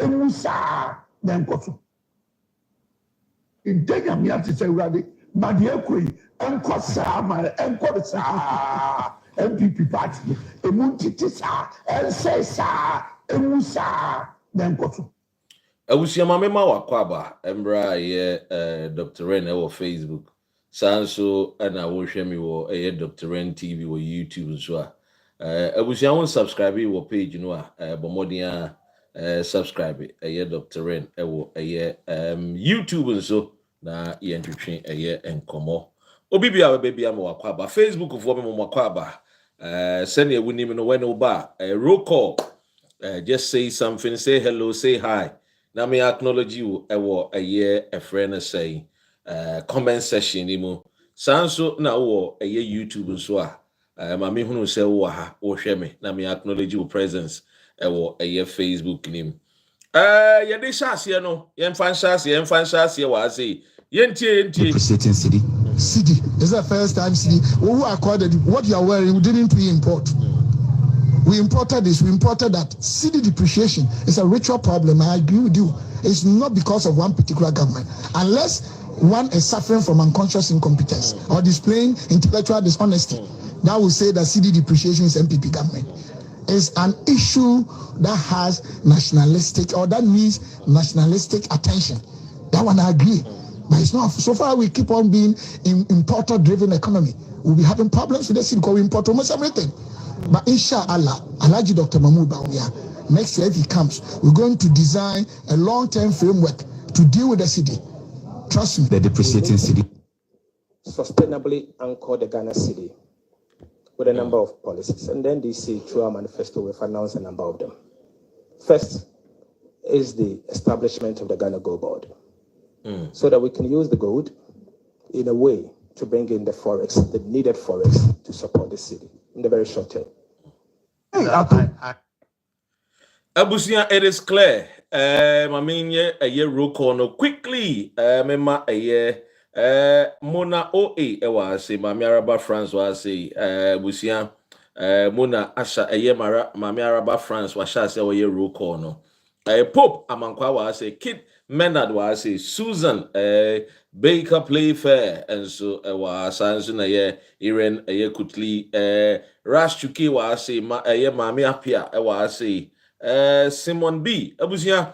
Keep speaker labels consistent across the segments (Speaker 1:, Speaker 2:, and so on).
Speaker 1: emusa na nkoso indenya mi ati se urade ma de ekoi enkosa ma enkosa MPP party emuntiti sa ensesa emusa na nkoso
Speaker 2: awusia ma mema wakwaba embra ye Dr. Ren wo Facebook sanso na wo hwe mi wo Dr. Ren TV wo YouTube so a awusia won subscribe wo page no a bomodin subscribe Dr. Ren wo YouTube so na ye ntwetwe enkomo obi bia bia ma wakwaba Facebook fo me mo wakwaba send you wini me no when oba roll call just say something, say hello, say hi. Now me acknowledge you a friend say comment section nimu sanso na wo YouTube so a ma me hunu say wo ha wo hwe me na me acknowledge your presence Facebook nim ye de shase no ye mfan shase wa say yentie
Speaker 1: appreciating city is the first time city who accorded what you are wearing we didn't import. We imported this, we imported that. City depreciation is a ritual problem. I agree with you. It's not because of one particular government. Unless one is suffering from unconscious incompetence or displaying intellectual dishonesty, that will say that city depreciation is MPP government. It's an issue that has nationalistic, or that needs nationalistic attention. That one I agree. But it's not. So far we keep on being in importer-driven economy. We'll be having problems with the city because we import almost everything. But inshallah, Alhaji Dr. Mahmoud Bawumia, next year if he comes, we're going to design a long-term framework to deal with the city. Trust me. The depreciating city.
Speaker 3: Sustainably anchor the Ghana city with a number of policies. And then DC, through our manifesto, we've announced a number of them. First is the establishment of the Ghana Gold Board, so that we can use the gold in a way to bring in the forex, the needed forex to support the city in the very short term.
Speaker 2: Abusia, it is clear. I mean, a year roll call quickly. Mema a year. Mona OA, say, Mami Araba France was say, Abusia, Mona Asha, a year, Mami Araba France was say, a year roll call. No, Pope Amankwa was say, Kid Menard was say, Susan, Baker Playfair, and so was Sanson a year, Iren a year Kutli, Rashtuki was say, a year Mami Apia, I was say, Simon B. Abusia,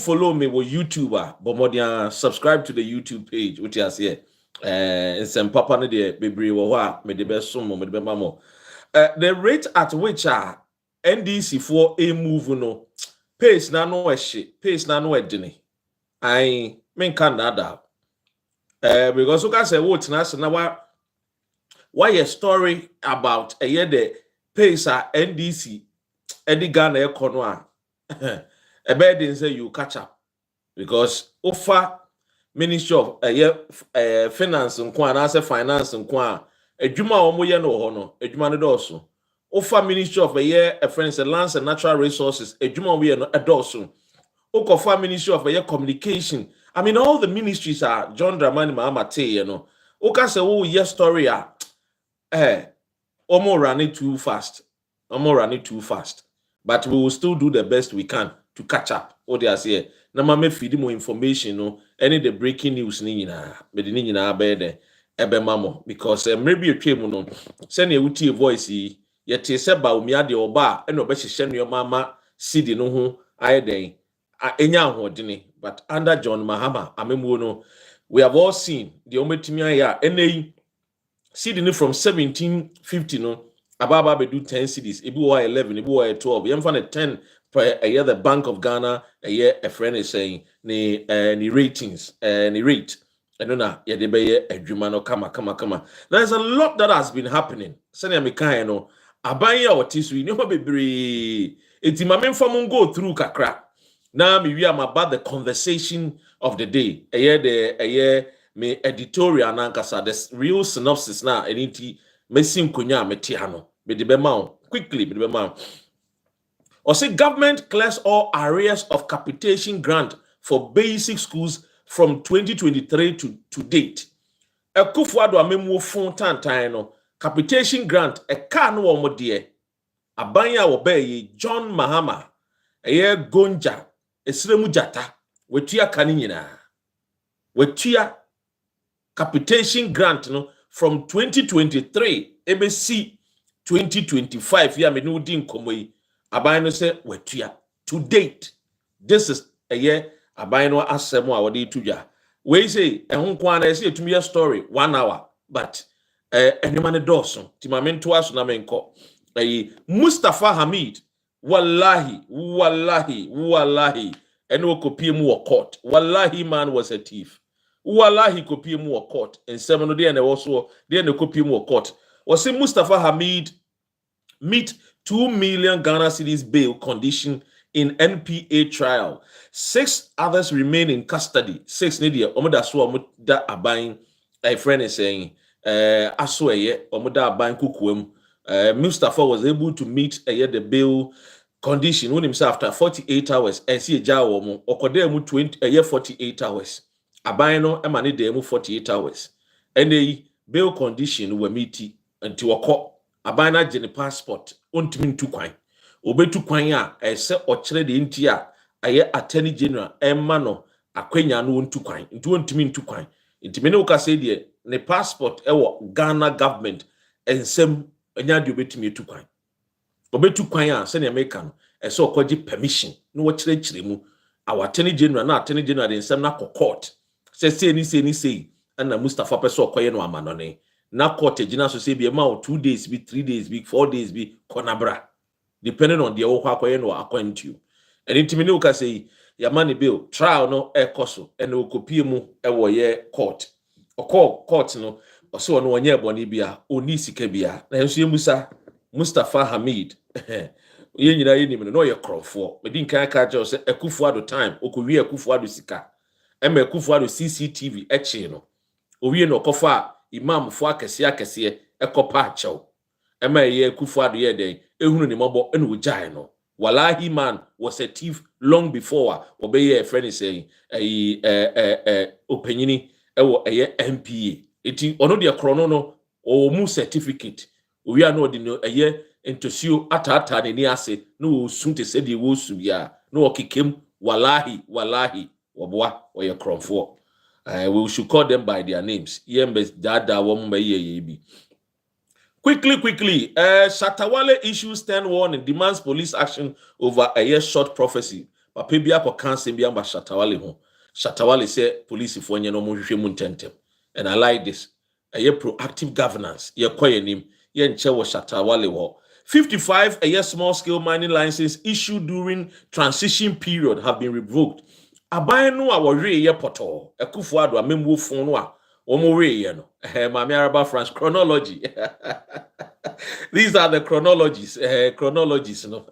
Speaker 2: follow me with YouTuber, but subscribe to the YouTube page, which is here. And some papa ne de baby wa me de best sumo me de mamo. The rate at which NDC for a move no pace na no pace na no edini. I mean can nada. Because you can say what na why a story about a year the pace NDC Eddie Ghana economy. A bad thing say you catch up because offer Ministry of Finance and Kwan as a finance and Kwan a Juma Omoya no hono, a Juma Dosu. Offer Ministry of a friends and lands and natural resources, a Juma we a dosu. Okofa Ministry of communication. I mean, all the ministries are John Dramani Mahamate, you know. Oka say, oh, yes, story, Omo running too fast. But we will still do the best we can to catch up. What they are saying. Na mama feed more information, no. Any the breaking news ni na, but the ni na ebe mamo because maybe you came no. Send a uti voice ye te se Bawumia de oba eno be hye your mama CD no ho ayeden enya ahodene. But under John Mahama amemu no, we have all seen the ometimi aya ene CD no from 1750 no. Ababa be do 10 cities, Ibu wa 11, Ibu wa 12. Yem fan 10 per a year the Bank of Ghana, a year a friend is saying ni ratings, ni rate. I don't know, yeah, they be a Jumano kama. There's a lot that has been happening. Sanya Mikano, Abaya or Tisu, you know, baby. It's my main form go through Kakra. Now, we are about the conversation of the day. A year, me editorial nankasa, the real synopsis now, and Messim Kunya Metiano. Quickly, or say government clears all areas of capitation grant for basic schools from 2023 to date. A kufuado amemu fontan capitation grant a car no more dear. Abanya obey John Mahama, a year Gonja, esremu jata wetua kane nyina wetua capitation grant no from 2023 ebesi 2025 ya me no di nkomo yi aban no say wetua to date. This is a year aban no asem a wode tudwa we say ehun kwa na say etumi ya story 1 hour but enema ne dawson ti ma mento aso na menko Mustafa Hamid wallahi ene okopie mu wo court wallahi man was a thief wallahi kopie mu wo court ensem no de na wo so de na kopie mu wo court was say Mustafa Hamid meet 2 million Ghana cedis bail condition in NPA trial. 6 others remain in custody. 6 nedia omoda so omoda aban a friend is saying asoeye omoda aban kukuem. Mustafa was able to meet the bail condition when himself after 48 hours and see a jaw okode mu 48 hours. Aban no emane de mu 48 hours. And the bail condition we meet until wako aban na gene passport ontimi ntu kwan obetu kwan a ese okere de nti a aye attorney general emma no akwanya no ntu kwan nti ontimi ntu kwan ntimi ne ukase de ne passport ewo Ghana government ensem anya de obetimi etu kwan obetu kwan a se ne America no ese okoji permission no wo kire mu our attorney general na attorney general de ensem na court se ni na Mustafa peso okoye no amanone na court ejina so say be ma 2 days be 3 days be 4 days be konabra depending on the wo akoye no account you and intimi ne uka say ya money bill trial no ekoso and okopie mu ewo ye court court no oso no onye eboni bia oni sika bia na enso yemusa Mustafa Hamid ye nyina ye nim no ye krofo medin kan ka je say Akufo-Addo time okowie Akufo-Addo sika ema Akufo-Addo CCTV eche no owie no kofa imam fo akese ekopa achew ema ye Akufo-Addo ye den ehunu ni mobo ene ogyae no wallahi man was a thief long before obeye a friend saying openyini ewo MPA eti ono de krono no o mu certificate owi ano de no entosio ata ne ni ase no sunte se de wo su bia no okikem wallahi woboa oye kromfo we should call them by their names yembe dada wo mba ye bi. Quickly, Shatawale issues 10 warning, demands police action over a year short prophecy. Papibia ko kanse bia ba Shatawale ho. Shatawale say police for nye no mo hwehwe mu ntentem. And I like this. A year proactive governance. Ye koye nim, ye nche wo Shatawale wo. 55 a year small scale mining license issued during transition period have been revoked. Aban no awore ye poto. Akufo-Addo amemwo fun no a Omowe no Mami Araba France chronology. These are the chronologies no.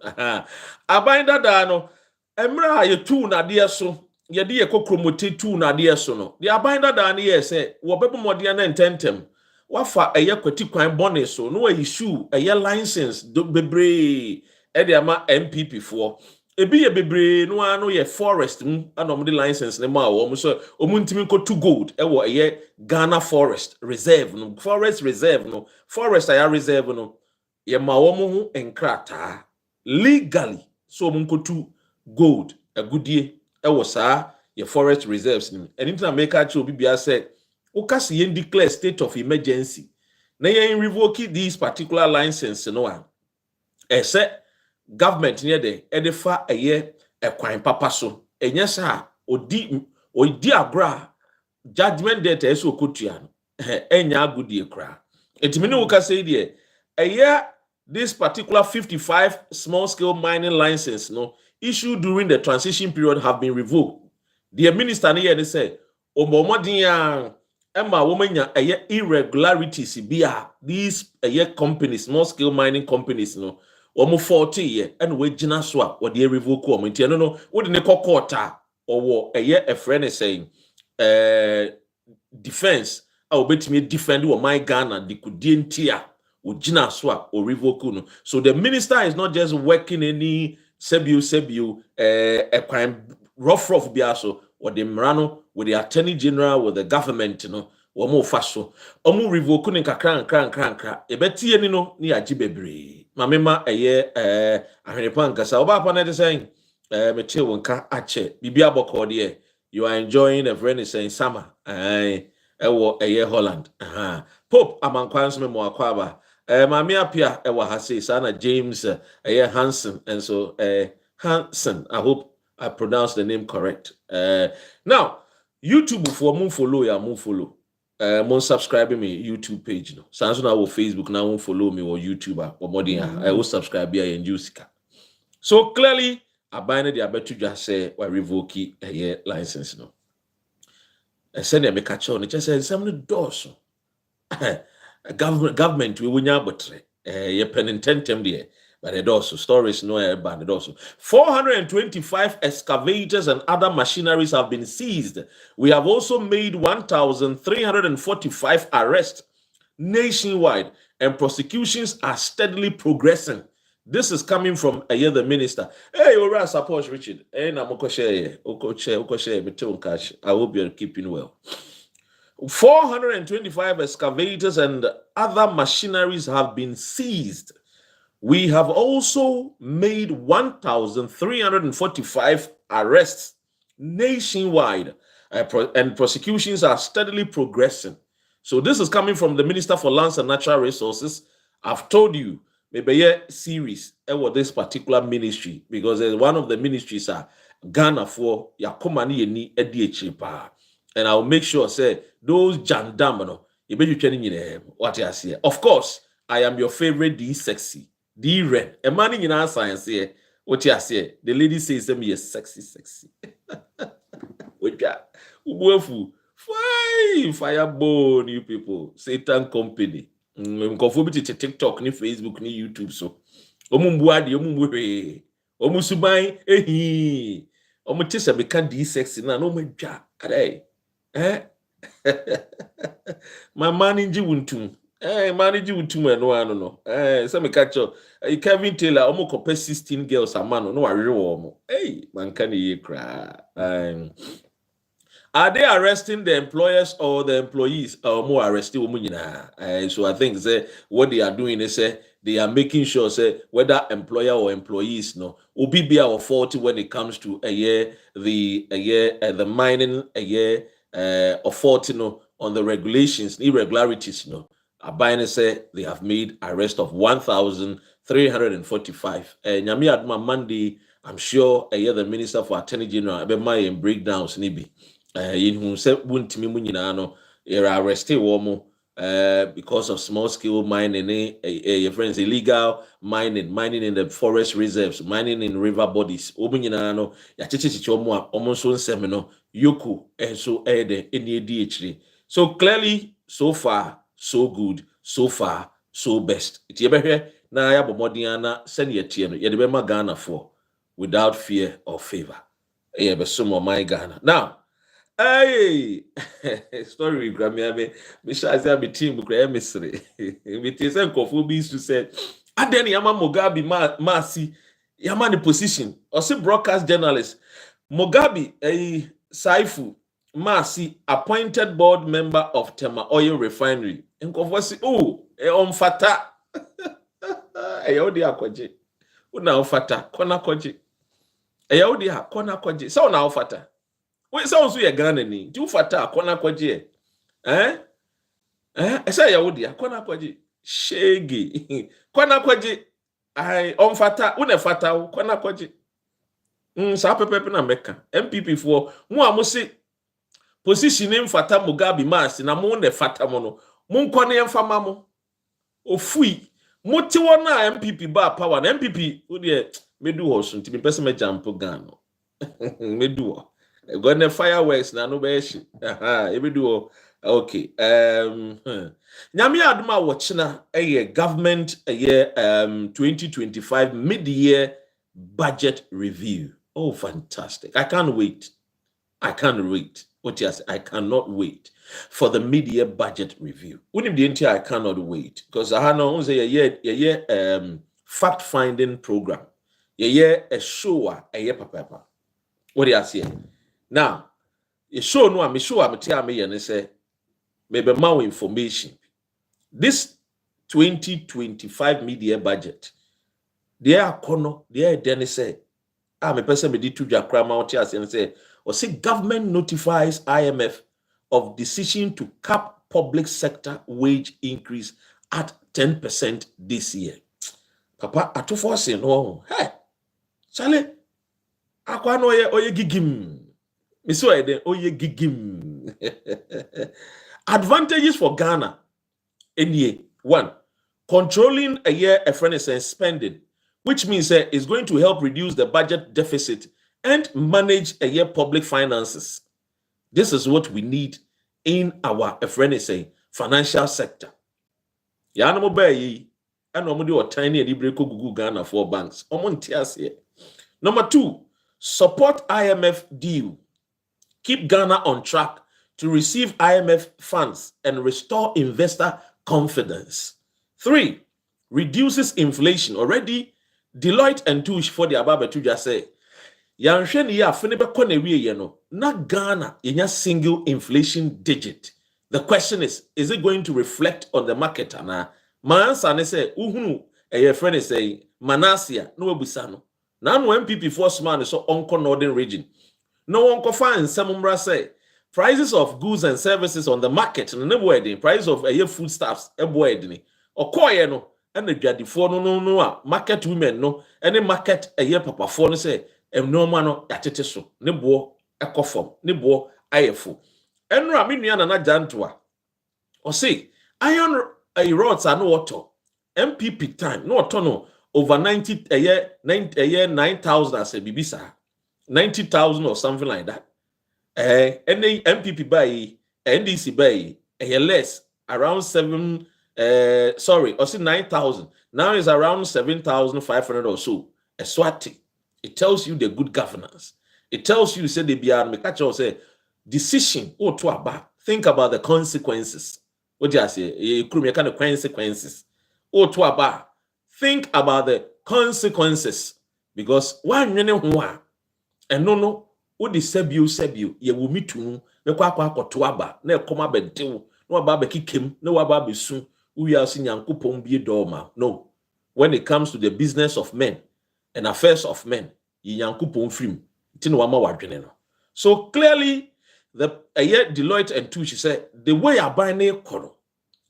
Speaker 2: Abinda da no emra ye tu na de so ye de ye kokromote tu na de so no. The abinda da na ye say wo bebo modea na ntentem wafa eye kwati kwan bone so no issue eye license do bebre e de ama MPP for ebi ye bebre no ano ye forest anom de license ne ma wo so omuntimi ko to gold e wo ye Ghana forest reserve no forest reserve no forest aya reserve no ye ma wo mo ho enkrata legally so omunko to gold agudie e wo saa ye forest reserves ni anything na make acho bibia say ukasi ye declare state of emergency na ye revoke these particular license no a say government near the edifa eye ekwan papa so enya sa odi agra judgment date eso kotua no enya agudie kra etimi ne woka say de eye this particular 55 small scale mining license no issued during the transition period have been revoked. The minister ne say omomodin a ema womanya eye irregularities bia these eye companies small scale mining companies no omo 40 ye and we gina so a wo de revoke omo nti no wo de ne kokota owo eye a friend is saying defense a obetimi defend wo my Ghana de kudie ntia wo gina so a o revoke no. So the minister is not just working any sebio a crime rough bia so or the mrano with the attorney general with the government no wo mo fa so omo revoke ni kakra ebetie ni no ni agi bebre mamema eye ahwenepa nkasa oba pa na de saying Meche wonka ache. Bibi aboko de. You are enjoying a very saying summer. Ewo eye Holland. Pope amankwanso me mo akwaba. Mami apia ewa hase sana James Hansen and so Hansen. I hope I pronounced the name correct. Now YouTube for moon follow ya moon follow. Mon subscribe me YouTube page no. Sanso na wo Facebook na won follow me or YouTube or modern. I will subscribe here in Jusika. So clearly abine the abetu just say we revoke a license no. Send me catch on just say some doors. Government we wunya botre ye penintentem there but the doors stories no ban the doors 425 excavators and other machineries have been seized. We have also made 1,345 arrests nationwide and prosecutions are steadily progressing. This is coming from the minister. Hey, alright, support Richard. Hey, na mokoshe, okoshe, I hope you're keeping well. 425 excavators and other machineries have been seized. We have also made 1,345 arrests nationwide, and prosecutions are steadily progressing. So this is coming from the Minister for Lands and Natural Resources. I've told you, maybe a series about this particular ministry because one of the ministries are Ghana for Yakomani ni EDH. And I'll make sure say those jandam you be training in what I say. Of course, I am your favorite D sexy. D red. A man in our science here. What you say? The lady says to me is sexy. What that? Firebone, you people. Satan company. Conformity to TikTok, ni Facebook, ni YouTube. So, omumbuadi, omumbuwe, omusubai, omutisa become D sexy na no meja. My manager wuntum. Manager wuntum no. Some catch up. Kevin Taylor almost compare 16 girls a man no worry. Hey, man can ye cry. Are they arresting the employers or the employees or more arresting women? So I think what they are doing is they are making sure whether employer or employees be our fault when it comes to the mining authority on the regulations, irregularities. Abine say they have made arrest of 1,345. Nyami Adma Monday, I'm sure the Minister for Attorney General my breakdowns nibi. In whom said wouldn't me arrested woman because of small scale mining, your friends illegal mining in the forest reserves, mining in river bodies. Omunyinano, yachichichomo almost one semino, yoku, and so ede in the DHD. So clearly, so far, so good, so far, so best. It's here na ya bomodiana send ye tieno, ye de Ghana for without fear or favor. Ye be some of my Ghana. Now, hey, story Grammy, Misha be team mystery. It is Kofu to say, Adeni Yama Mugabe Masi Yamani position or say broadcast journalist Mugabe Saifu Masi appointed board member of Tema Oil Refinery. And Kofu on fata. Ayodi akwaje. Una ofata kona kwaje. Ayodi ha kona kwaje. So na ofata. We sounds we Ghana ni. Do fata kona kwaje. Esa ayodi kona kwaje. Shege. Kona kwaje. Ai on fata una fata kona kwaje. Sa pepe na meka. MPP for mu amusi position in fata Mugabe Masi na mu ne fata mo no. Mu nkone yemfama mo. Ofui Moti wana MPP ba power na MPP wo de medu ho so ntimi pese me jump Ghana medu ho gonna fireworks na no be shi ebedu ho okay nyame aduma wo chena government 2025 mid-year budget review. Oh, fantastic. I can't wait. What you say? I cannot wait for the mid-year budget review. When the entire I cannot wait because I know a fact-finding program. A show a papa. What do you say? Now, a show no I'm sure I'm telling me and say maybe more information. This 2025 mid-year budget. They are Dennis say me person me di to dwa kra ma o tia and say or say government notifies IMF of decision to cap public sector wage increase at 10% this year. Papa atufo say no. Hey. Chale akwa no oye gigim. Me so oye gigim. Advantages for Ghana. Any one, controlling a year a friend is spending, which means it's going to help reduce the budget deficit and manage a year public finances. This is what we need in our financial sector. Ya no bay and normally or tiny libreko gugu Ghana for banks. Number 2, support IMF deal. Keep Ghana on track to receive IMF funds and restore investor confidence. 3, reduces inflation. Already, Deloitte and Touche for the above to just say, Yanshen ya fenebe konewe yeno, na Ghana in single inflation digit. The question is it going to reflect on the market? Ana my answer ne say, uhunu a friend is saying, Manasia, no busano. Now MPP force man so onko northern region. No one can find some say prices of goods and services on the market and the price of a year foodstuffs a boy or koye no and the jadi for no market women no any market a year papa for no say no man yatete so ne bo ekofom ne bo ayefo enra me nua na jantoa or say iron rods are no water MPP time no water no over 90 a year 9,000 as a bibisa 90,000 or something like that. And the MPP by NDC by less around 9,000. Now it's around 7,500 or so. A swati. It tells you the good governance. It tells you say the beyond me catch say decision or to about think about the consequences. What do I say? You kind of consequences. Or to about think about the consequences because one and no what the sebio ye will meet to no kwa to aba na ekoma bedew no aba be kikem no aba be su we are seeing yankopon bi doma. No, when it comes to the business of men and affairs of men ye yankopon film tin wa ma wadwene no. So clearly the Deloitte and Touche said the way I buy na ekono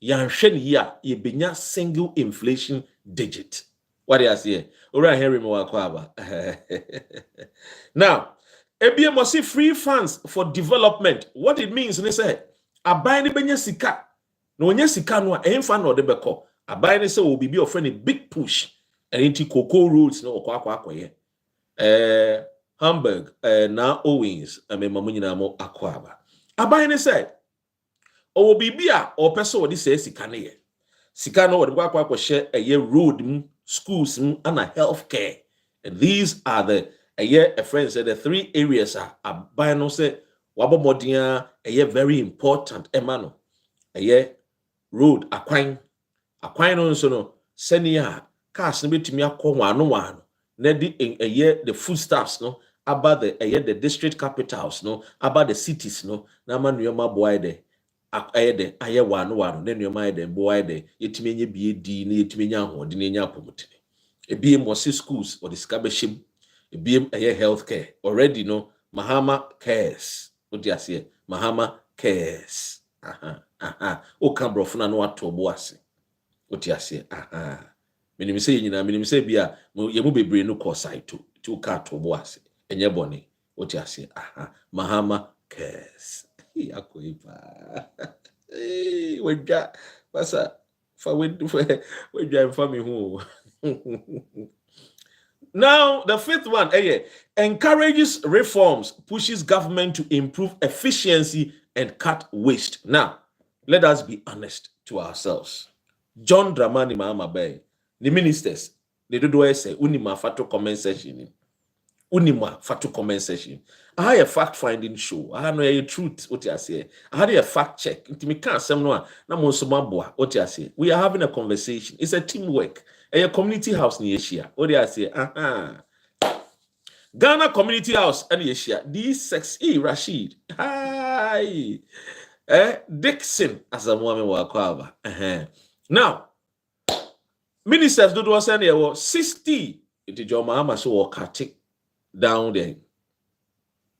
Speaker 2: yanhwe ne ya ye benya single inflation digit. What do you say? Ora Henry Mwakwaba. Now, ABM must see free funds for development. What it means, they say, abai ni benya sika. No wenye sika no emfa no de beko. Abai ni say will be offering a big push. And into cocoa roads no kwa ye. Hamburg na Owens mamunyi na mo akwaba. Abai ni say o bibia o person what say sika ne ye. Sika no what kwa share a year road schools and healthcare. And these are the a friend said the 3 areas are by no say wabomodia a very important emano a road aquine no so no senia cars no betimi akọ one na di a year the foodstuffs no about the district capitals no about the cities no na manuoma boy de ayede aye one na nuoma de boy de yetimi nye biedi na yetimi nya ahode na nya apomotene ebi mo schools or the scabashim BM healthcare already no Mahama cares. What do you say? Mahama cares. O Cambrofuna no ato boase. What do you say? Minim say bia ye mu bebre no course side to car to boase. Enye boni. What do you say? Mahama cares. Yakoipa. Hey, weja. Basa for we drive for me who. Now, the 5th one, encourages reforms, pushes government to improve efficiency and cut waste. Now, let us be honest to ourselves. John Dramani Mahama Bay, the ministers, they do say, unima fatu comment session. Unima fatu comment session. I had a fact-finding show. I had no truth, what I say. I had a fact check. Me can't say no. What I say. We are having a conversation. It's a teamwork. A community house in Asia. What do I say? Ghana Community House in Asia. D6E Rashid. Hi. Dixon as a woman walk. Now, ministers do say there were 60. It is your mama so cutting. down there.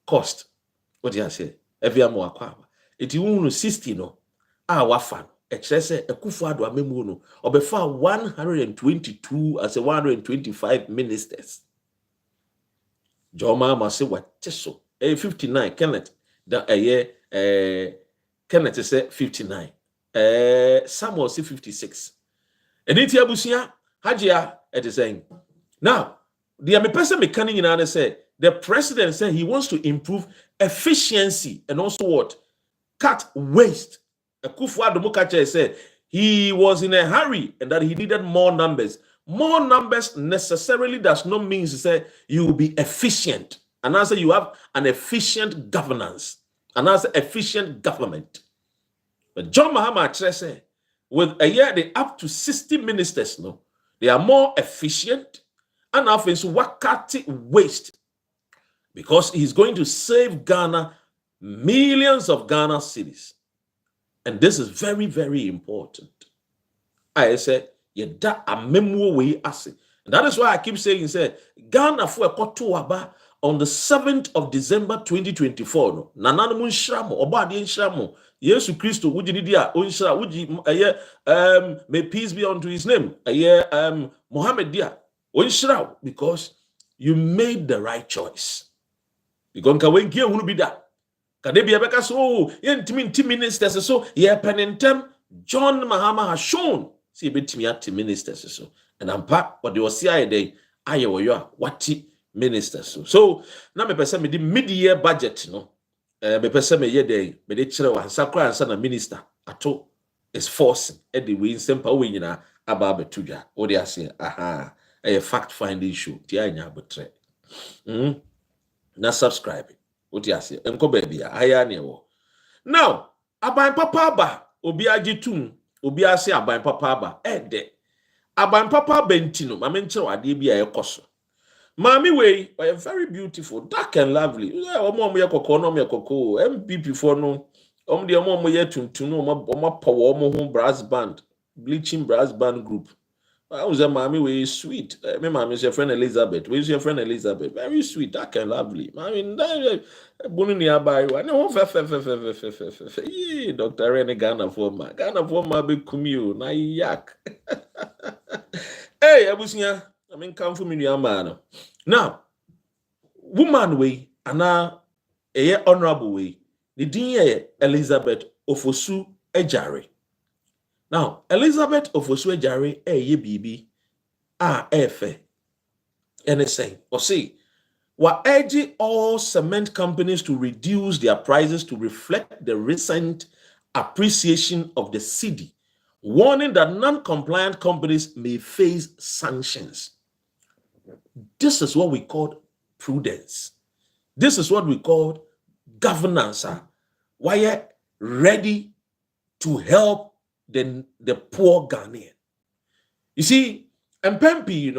Speaker 2: Cost. What do you say? Every more aqua. It you 60 no. Wafan. Excess a kufuado amemuno. Or before 122 as a 125 ministers. Joma must say what teso. 59 Kenneth. The year Kenneth say 59. Samuel say 56. And it yabusia Hajia it is saying. Now, the person mechanic in other say the president said he wants to improve efficiency and also what? Cut waste. Akufo-Addo Mukache said he was in a hurry and that he needed more numbers. More numbers necessarily does not mean to say you will be efficient. And answer you have an efficient governance. And answer efficient government. But John Mahama said with a year they up to 60 ministers no, they are more efficient and often wakati waste because he's going to save Ghana millions of Ghana cedis. And this is very, very important. I said, that a memo way asset. And that is why I keep saying, say, Ghana for a kotuaba on the 7th of December 2024. No, Nanana Munshramo, Obadi Nshramo, Yesu Christo, Uji Nidia, Unshra, Uji, may peace be unto his name, Mohammed Dia, Unshra, because you made the right choice. Because Kawenkia will be that. Kadebia Beka so, yen ministers so, penentem, John Mahama has shown, see a bit me at ministers so. And I'm part what they were CIA day, Iowa, wati ministers so. Now me person me the mid-year budget, no. Me person me ye day, me de chere wa sakra and son minister ato is forcing at the win sempa we nyina aba betuja. O de ase, aha, a fact finding show. Ti anya botre. Na subscribe. What you say? Enko baby, aya ne wo. Now, aban papa ba, obi agitum, obi ase aban papa ba, de. Aban papa bentino, mama nche wade bi ayekoso. Mami we, very beautiful, dark and lovely. Omo ye kokko no me kokko, MPP for no. De omo ye tuntum no, omo power omo ho brass band, bleaching brass band group. I was a mommy way sweet. My mom is your friend Elizabeth. Where's your friend Elizabeth? Very sweet, dark and lovely. I mean, Bunny nearby one. No, Dr. Rene Ghana for my big commute. Na yak. Hey, Abusia. I mean, come for me, man. Now, woman way, and now a honorable way. The dear Elizabeth Ofosu Ejare. Now, Elizabeth Ofosu Ejare, ye bibi, efe, and say, or say, we're urging all cement companies to reduce their prices to reflect the recent appreciation of the cedi, warning that non-compliant companies may face sanctions. This is what we call prudence. This is what we call governance. Why ready to help the poor Ghanaian. You see, and Pempi,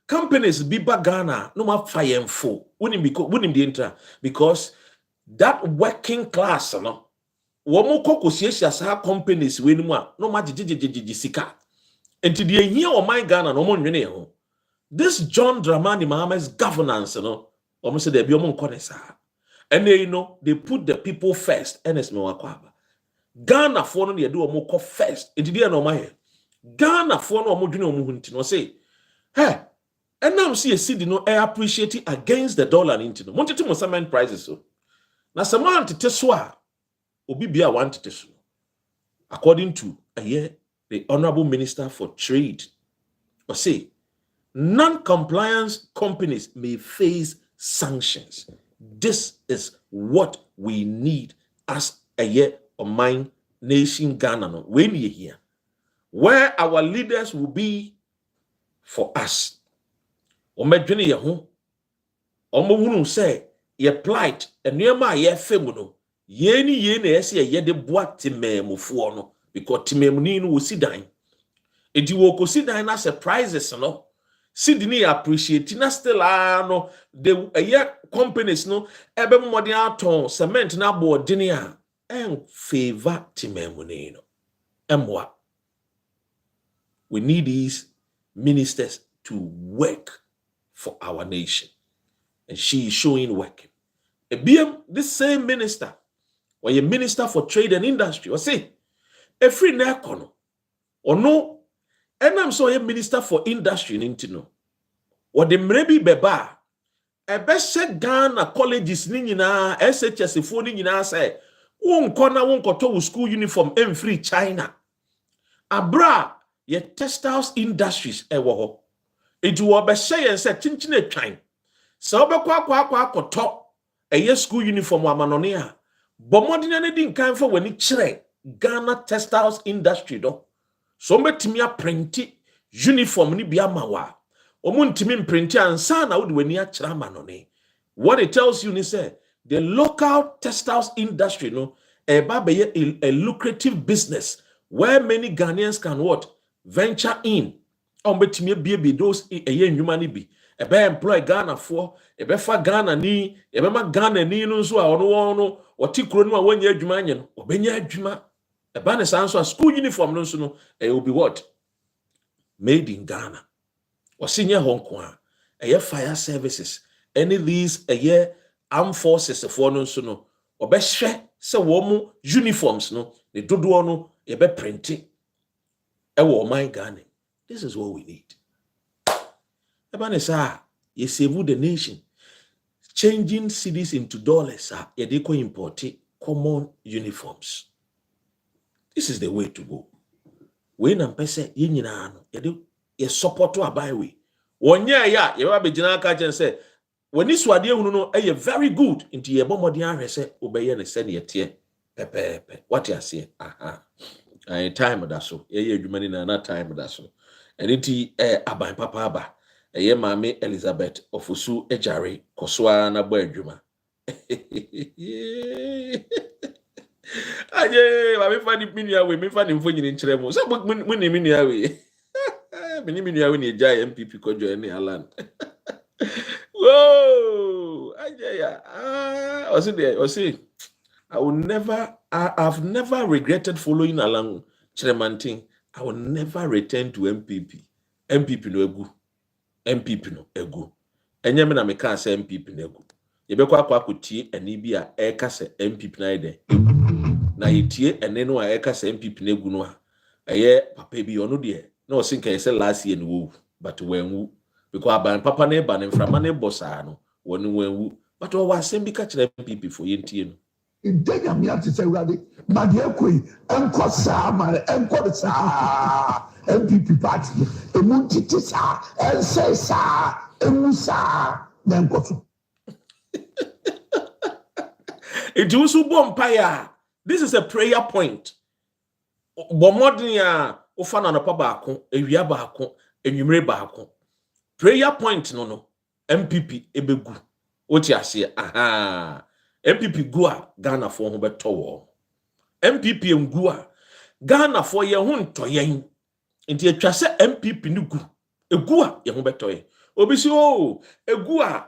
Speaker 2: companies biba Ghana no more fire and full. Wouldn't the enter because that working class, no, womo koko companies we no more sika. And to the year of my Ghana no more this John Dramani Mahama's governance, almost said they be and they put the people first. And it's no akwaba. Ghana for no they do omo first. It did no my Ghana for no omo dwene omo hunti no say, hey, and now see a city no appreciate it against the dollar into no. Monte to cement prices so. Na someone to teswa obi bia want to tesu. According to the Honorable Minister for Trade, or say non-compliance companies may face sanctions. This is what we need as a mine nation Ghana no when you here where our leaders will be for us. Omedwene ye ho omowunu say ye plight enema ye femu no ye na ese ye de boa timemufo no because timemuni no wosi dan edi wo kosi dan na surprises no sidini appreciate na still no the companies no ebe modern aton cement na board a and favor Timemunino. And what? We need these ministers to work for our nation. and she is showing work. BM, this same minister, or a minister for trade and industry, or say, a free nekono, or no, and I'm so a minister for industry in Intino, or the maybe beba, a best set Ghana colleges nina, SHS phone nina say, won't koto school uniform and free China. Abra, ye textiles industries, ewo. It will be say and say, chinchine chine. So be kwa koto. A school uniform wa manonia. Bomodi na din kan for when it chere Ghana textiles industry do. So metimi print uniform ni bia mawa. Omuntimi print ansa na wodi weni a chere manone. What it tells you is say the local textiles industry no a lucrative business where many Ghanaians can what venture in. Ombetimi be those eye nwuma ni bi. Ebe employ Ghana for, ebe fa Ghana ni, ebe ma Ghana ni no so a ono oti kuro no a wanya adwuma anye no, obenya adwuma. Eba ne san so a school uniform no so no, will be what? Made in Ghana. Osinye Hong Kong. Fire services. Any these armed forces for no so no. Obehwe se wo mu uniforms no, ne dodo no ebe printing. Ewo my Ghana. This is what we need. You save the nation. Changing cities into dollars, you import common uniforms. This is the way to go. When I'm person, you support to a byway. 1 year, you have a general catch and say, when this was you very good into your bombardier, say, obey and send your tear. What you say? I time of that so. You money not time of that so. And it abai papa aba. Eye mame Elizabeth ofusu ejare koswa na bo adwuma. Aje mame fani minia we me fani mfo nyini nkyere mu. So muni minia we. Mini minia we ni ejai MPP ko join ni Alan. Whoa! Aje ya. Osi I've never regretted following Alan Chremanting. I will never return to MPP. MPP no egu. MPP no egu. Enyeme na meka se MPP no egu. Yebekwa kwakutie eni bi a eka se MPP na ide. Na yitie ene no a eka se MPP no egu no a. Eye papa bi ono de. Na osinka yese last year no wu, but wenwu. Because aban papa na eba na mframa na ebosa no, wonu wenwu. But o wa asem bi ka kire MPP for yentie no.
Speaker 1: Indenya miati se urade madiekoi enko saa ma enko saa MPP party emuntiti saa ense saa emu saa enko so
Speaker 2: it also bompire. This is a prayer point. Bomodin ya ofana na pa baako ewia baako enwumre baako prayer point no MPP ebegu oti ase aha MPP gua Ghana for ho beto wo MPP ngua Ghana for ye ho ntoyen nti atwa se MPP ni gu egua ye ho beto ye obi si egua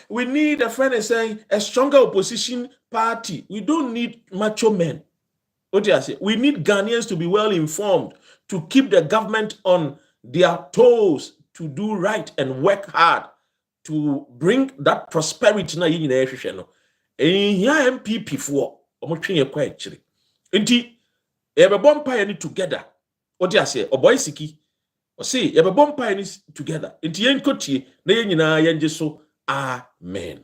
Speaker 2: we need a friend is saying a stronger opposition party. We don't need macho men. What do I say? We need Ghanaians to be well informed, to keep the government on their toes, to do right and work hard to bring that prosperity na yin na ehwehwe no. Here MPP for omotwe kwa akire. Enti ebebom pa ni together. What do I say? Oboy siki. O say ebebom pa ni together. Enti yen kotie na yen nyina yen so amen.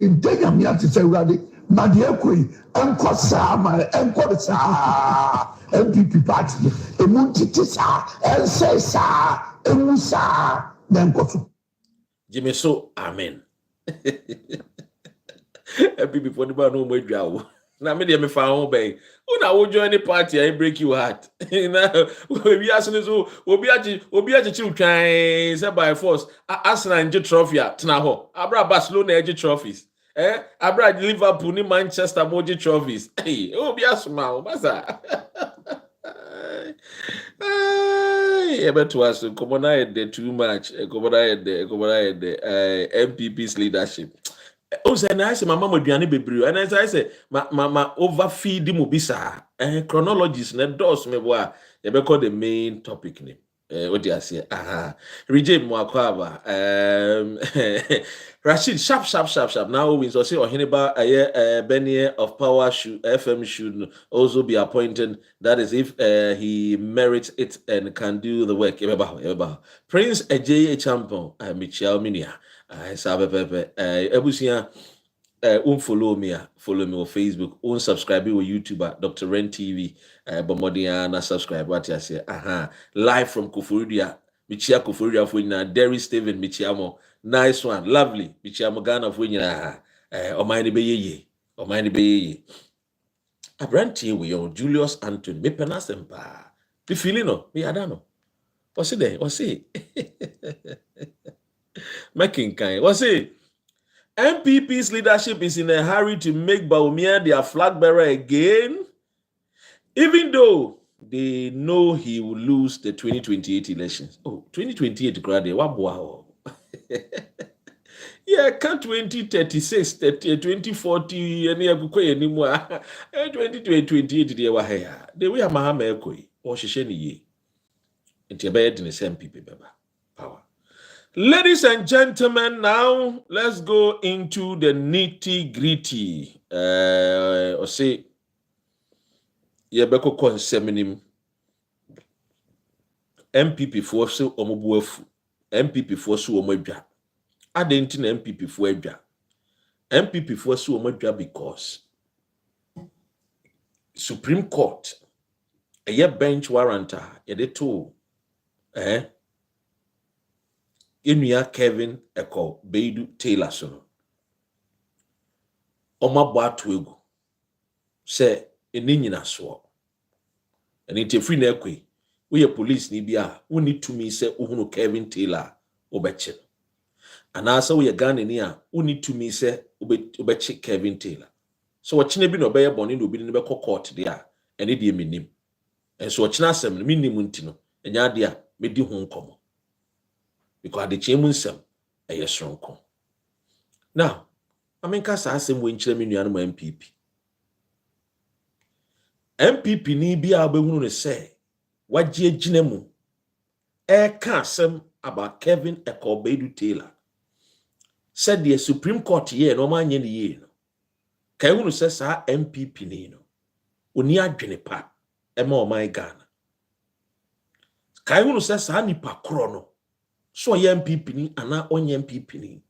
Speaker 1: Indenya miati se urade madiekoi enko saa ma enko saa MPP party emuntiti saa ense saa emu saa enko so
Speaker 2: Jimmy so amen. MPP for the man no mo dwa. Na me dey me fa ho ben. Una wo join the party I break your heart. Na we asene so obi achi twan say by force Arsenal nje trophy tena ho. Abra Barcelona nje trophies. Abra Liverpool ni Manchester moji trophies. Hey, obi asuma o basa. Ebeto aso komona de too much. Komona de MPP's leadership. O say na say mama moduane bebre and I say ma overfeed mu bisa chronologies na dos me bo a ye be call the main topic ni What do you say? Rejay Mwakwaba. Rashid, sharp. Now we so say Ohineba Benny of Power FM should also be appointed. That is if he merits it and can do the work. Prince Ejay Champion, Michelle Minia, Sabe Pepe, Ebusia. Follow me on Facebook, subscribe on YouTube, Dr. Ren TV, Bomodiana subscribe. What I say, live from Koforidua, Michia Koforidua for Derry Steven Michiamo, nice one, lovely, Michiamo Ghana for Omani Beye, I brand here with your Julius Anthony, me penasempa, be feeling no, me I don't know. What's it there? What's it? Making kind, what's it? MPP's leadership is in a hurry to make Bawumia their flag bearer again, even though they know he will lose the 2028 elections. Oh, 2028, grade, wow. Yeah, can't 2036, 2040, any anymore. 2028, they were here. They were Mahama Ekoi, or Shisheni Ye. And your bed in the same people, power. Ladies and gentlemen, now let's go into the nitty-gritty. Or say, Yebeko conseminim. MPP force omobuefu. MPP force omodja. Adentin MPP fuedja. MPP force omodja because Supreme Court a bench warranta yede to Enuya Kevin Eko Beidu Taylor sono. Oma boatu egu. Se eninyina so. Eni te free na ekwe. We police ni bia, we need to me say uhunu Kevin Taylor obeche. Anasa we Ghana ni a, we need to me say obeche Kevin Taylor. So wachine bi no beye boni no bi ni be court dia, eni de menim. And so wachina asem no menim ntino. Enya dia me di ho nkomo. Because the chairmanship a strong. Now, I mean, because I say when chairman you MPP. MPP ni be able to say what je jinemu can't say about Kevin Ekobedu Taylor. Said the Supreme Court here no man yen ye no. Can you say sa MPP ni no? Uni adwene pa ema my Ghana. Can you say sa nipa krono? So MPP ni ana onye MPP ni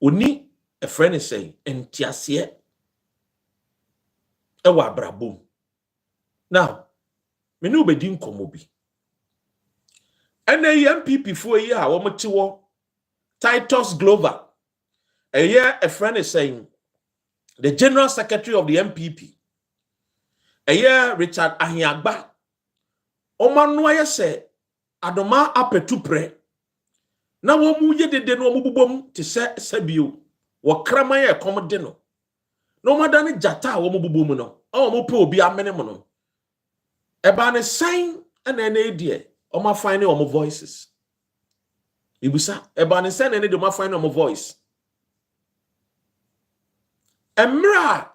Speaker 2: oni a friend is saying entiasie ewa brabom. Now me no bedi nkomo bi ene MPP fo yi a wo mte wo Titus Glover a friend is saying the general secretary of the MPP Richard Ahiagba omanu aye se adoma apetupre na wo mu ye dede no mo bubom te se sabio wo kraman e kom de no no madane jata wo mo bubom no o mo pe obi amene mo no e ba ne sign na na edie o ma find o mo voices ibusa e ba ne sign na de o ma find o mo voice emra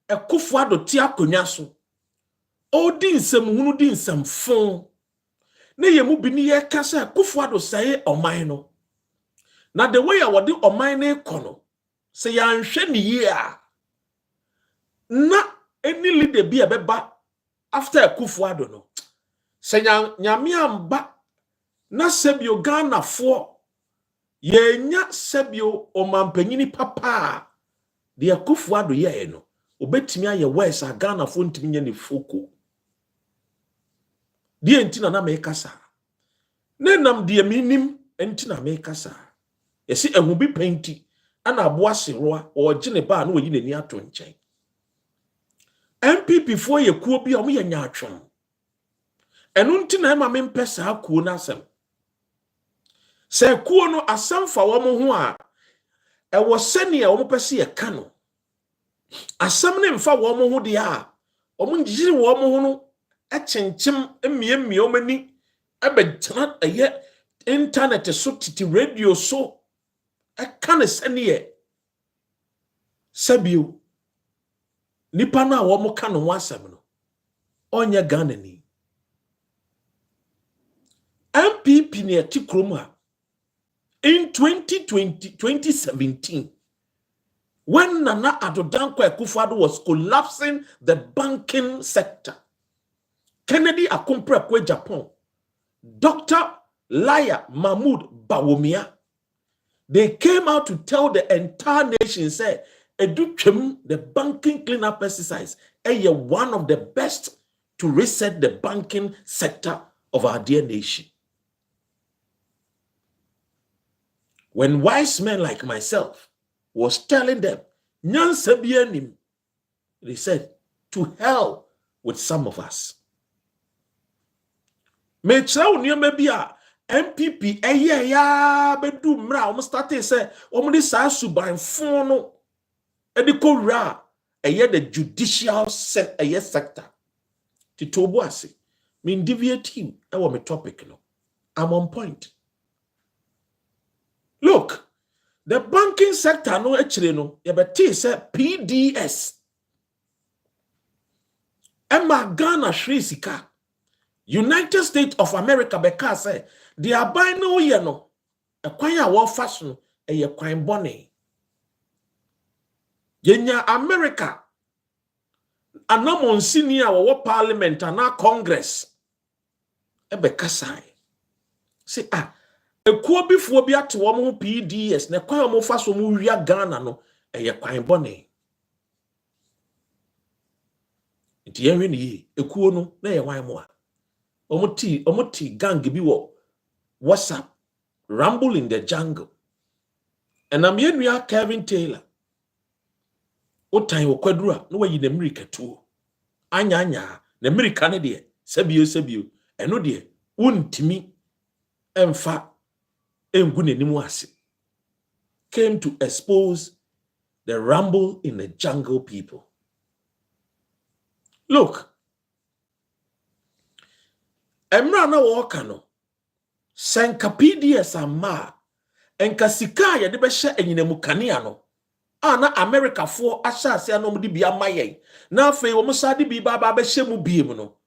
Speaker 2: e kufu ado ti akonya so o di nsem hunu di nsem fon na ye mu bi ni ye kasa kufu ado sai oman no. Na the way I would do oman na ekono say ya nhwe ni ye a na any leader bi abeba after kufu ado no say nyame amba na sebio Ghana fo ye nya sebio omampanyini papa de kufu ado ye no obetimi aye wes a Ghana fo ntimi nya ni foko die ntina na me kasa nenam die minim ntina me kasa yesi ehubi penti ana aboase roa o gine ba na oyi nani ato nchen MPP fo ye kuo bi o ye nya atwon enu ntina ma me mpesa kuo na asem se kuo no asem fa wo mo ho a e wo sene wo pese ye ka no asem ne mfa wo mo ho de a o mo njiri wo mo ho no echenchem emiemie o mani abetana eye internet so titi radio so kan sene sabio nipa na wo mo ka no wasem no onye Ghana ni MPP near Tikroma in 2017, when Nana Addo Akufo-Addo was collapsing the banking sector, Kennedy Akumpre Japan, Dr. Laya Mahmoud Bawumia, they came out to tell the entire nation, say, the banking cleanup exercise is one of the best to reset the banking sector of our dear nation. When wise men like myself was telling them, they said, to hell with some of us. MPP ya bedu mra o start say o mo sa suban fon no ediko ra the judicial sector titobo ase me deviate you e wo me topic no. I'm on point. Look, the banking sector no actually no ye beti say PDS Emma Ghana Sri Sika United States of America because say they are buying no year no a kwanya wo faso e kwan bone yenya America anamon senior wo parliament na congress e be kasai say ekuo bifo bi ate wo mo PDS na kwan mo faso mo wia Ghana no e kwan bone nti yenwe ni ekuo no na ye wan mo a omoti gang bi wo WhatsApp Ramble in the Jungle. And I'm here Kevin Taylor. O time wo kwadura no wayi na America too. Anya na America ne de sebio eno de wontimi emfa engu nenimu ase. Came to expose the Ramble in the Jungle people. Look, Emra na woka no senka PDS ama enka sika ye de be hye enyinamu kanea no ana America fo ahyase anom de bia maye na afei wo musade bi ba be hye mu biem no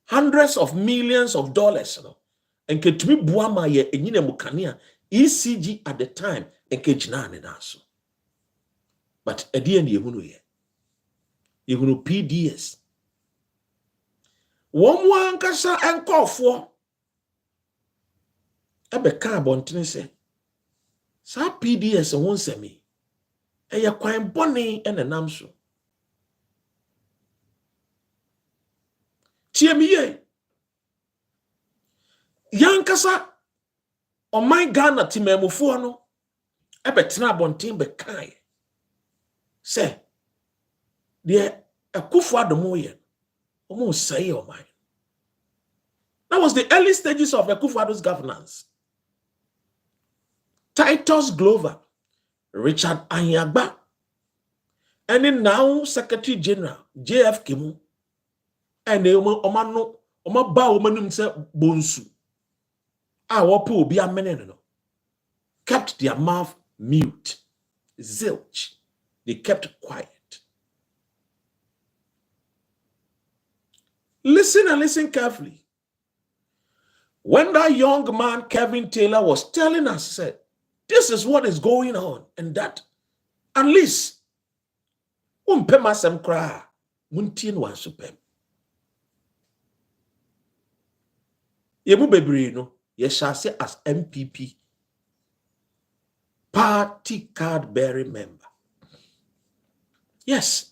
Speaker 2: hundreds of millions of dollars no enka tumi bua maye enyinamu kanea ECG at the time enka gina ne naso but edi en yehunu PDS Womu ankasa enkofo ebe ka abontene se sa PDS won semi eye kwan bone enenam so tiemiye yankasa o my Ghana timemufo no ebe tena abonten be kai se de Akufo-Addo mo ye almost say your mind. That was the early stages of Akufo-Addo's governance. Titus Glover, Richard Ahiagba, and then now Secretary General JF Kimu, and the Omano Bawumia se bonsu. Our poor be a meneno kept their mouth mute, zilch. They kept quiet. Listen and listen carefully. When that young man, Kevin Taylor, was telling us, said, this is what is going on, and that, at least, masem kra, muntien wan supem. Yemu bebre no, ye shall say as MPP, party card bearing member. Yes.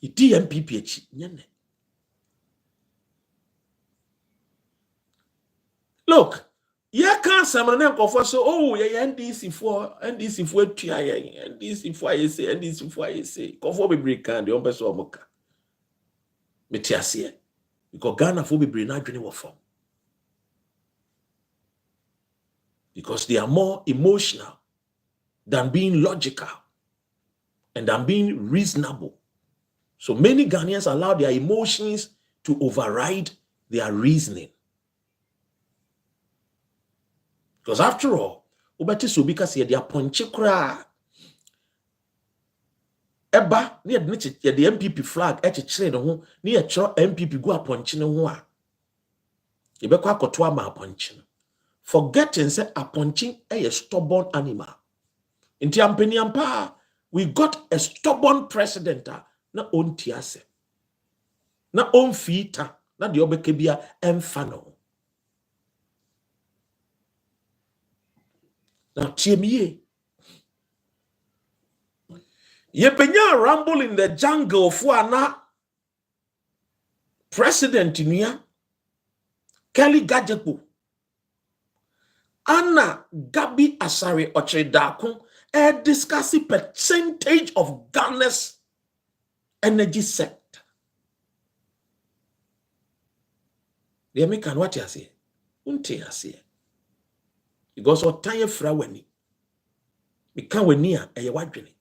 Speaker 2: DMPP nyene. Look, you can't say so oh yeah NDC for tua yeah NDC for I say kofo be break can the ompeso omoka. Metiasie because Ghana for be break na dwene wo form. Because they are more emotional than being logical and than being reasonable. So many Ghanaians allow their emotions to override their reasoning. Because after all, ubati so because they are ponche kra. Eba, near the MPP flag, at a train, near MPP go up ponche no. Ibekwa kotwa ma aponchin. Forgetting say aponchin a stubborn animal. Inti ampeni ampa, we got a stubborn president na ontiase. Na onfita na di obekebia emfano. Now TME. Ye penya rumble in the jungle for na president niya Kelly Gajepo Anna Gabi Asare Ochedakun discussing percentage of Ghana's energy sector. The American what you say? Unte ya say. Because what time fra weni. Bika weni a eye wadwene.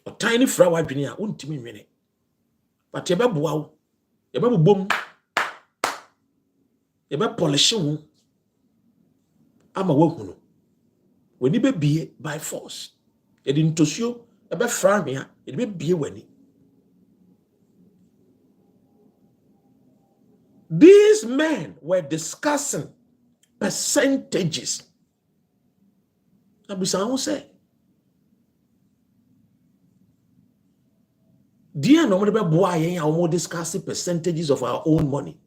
Speaker 2: What tiny fra wadwene a untimi nwene. But yebe boa wo. Yebe bobom. Yebe polish wo. Ama wohunu. Weni be bie by force. Yedi ntosio ebe fra me a yedi be bie weni. These men were discussing percentages. Abusa say, dear no more boy, I more discussing percentages of our own money.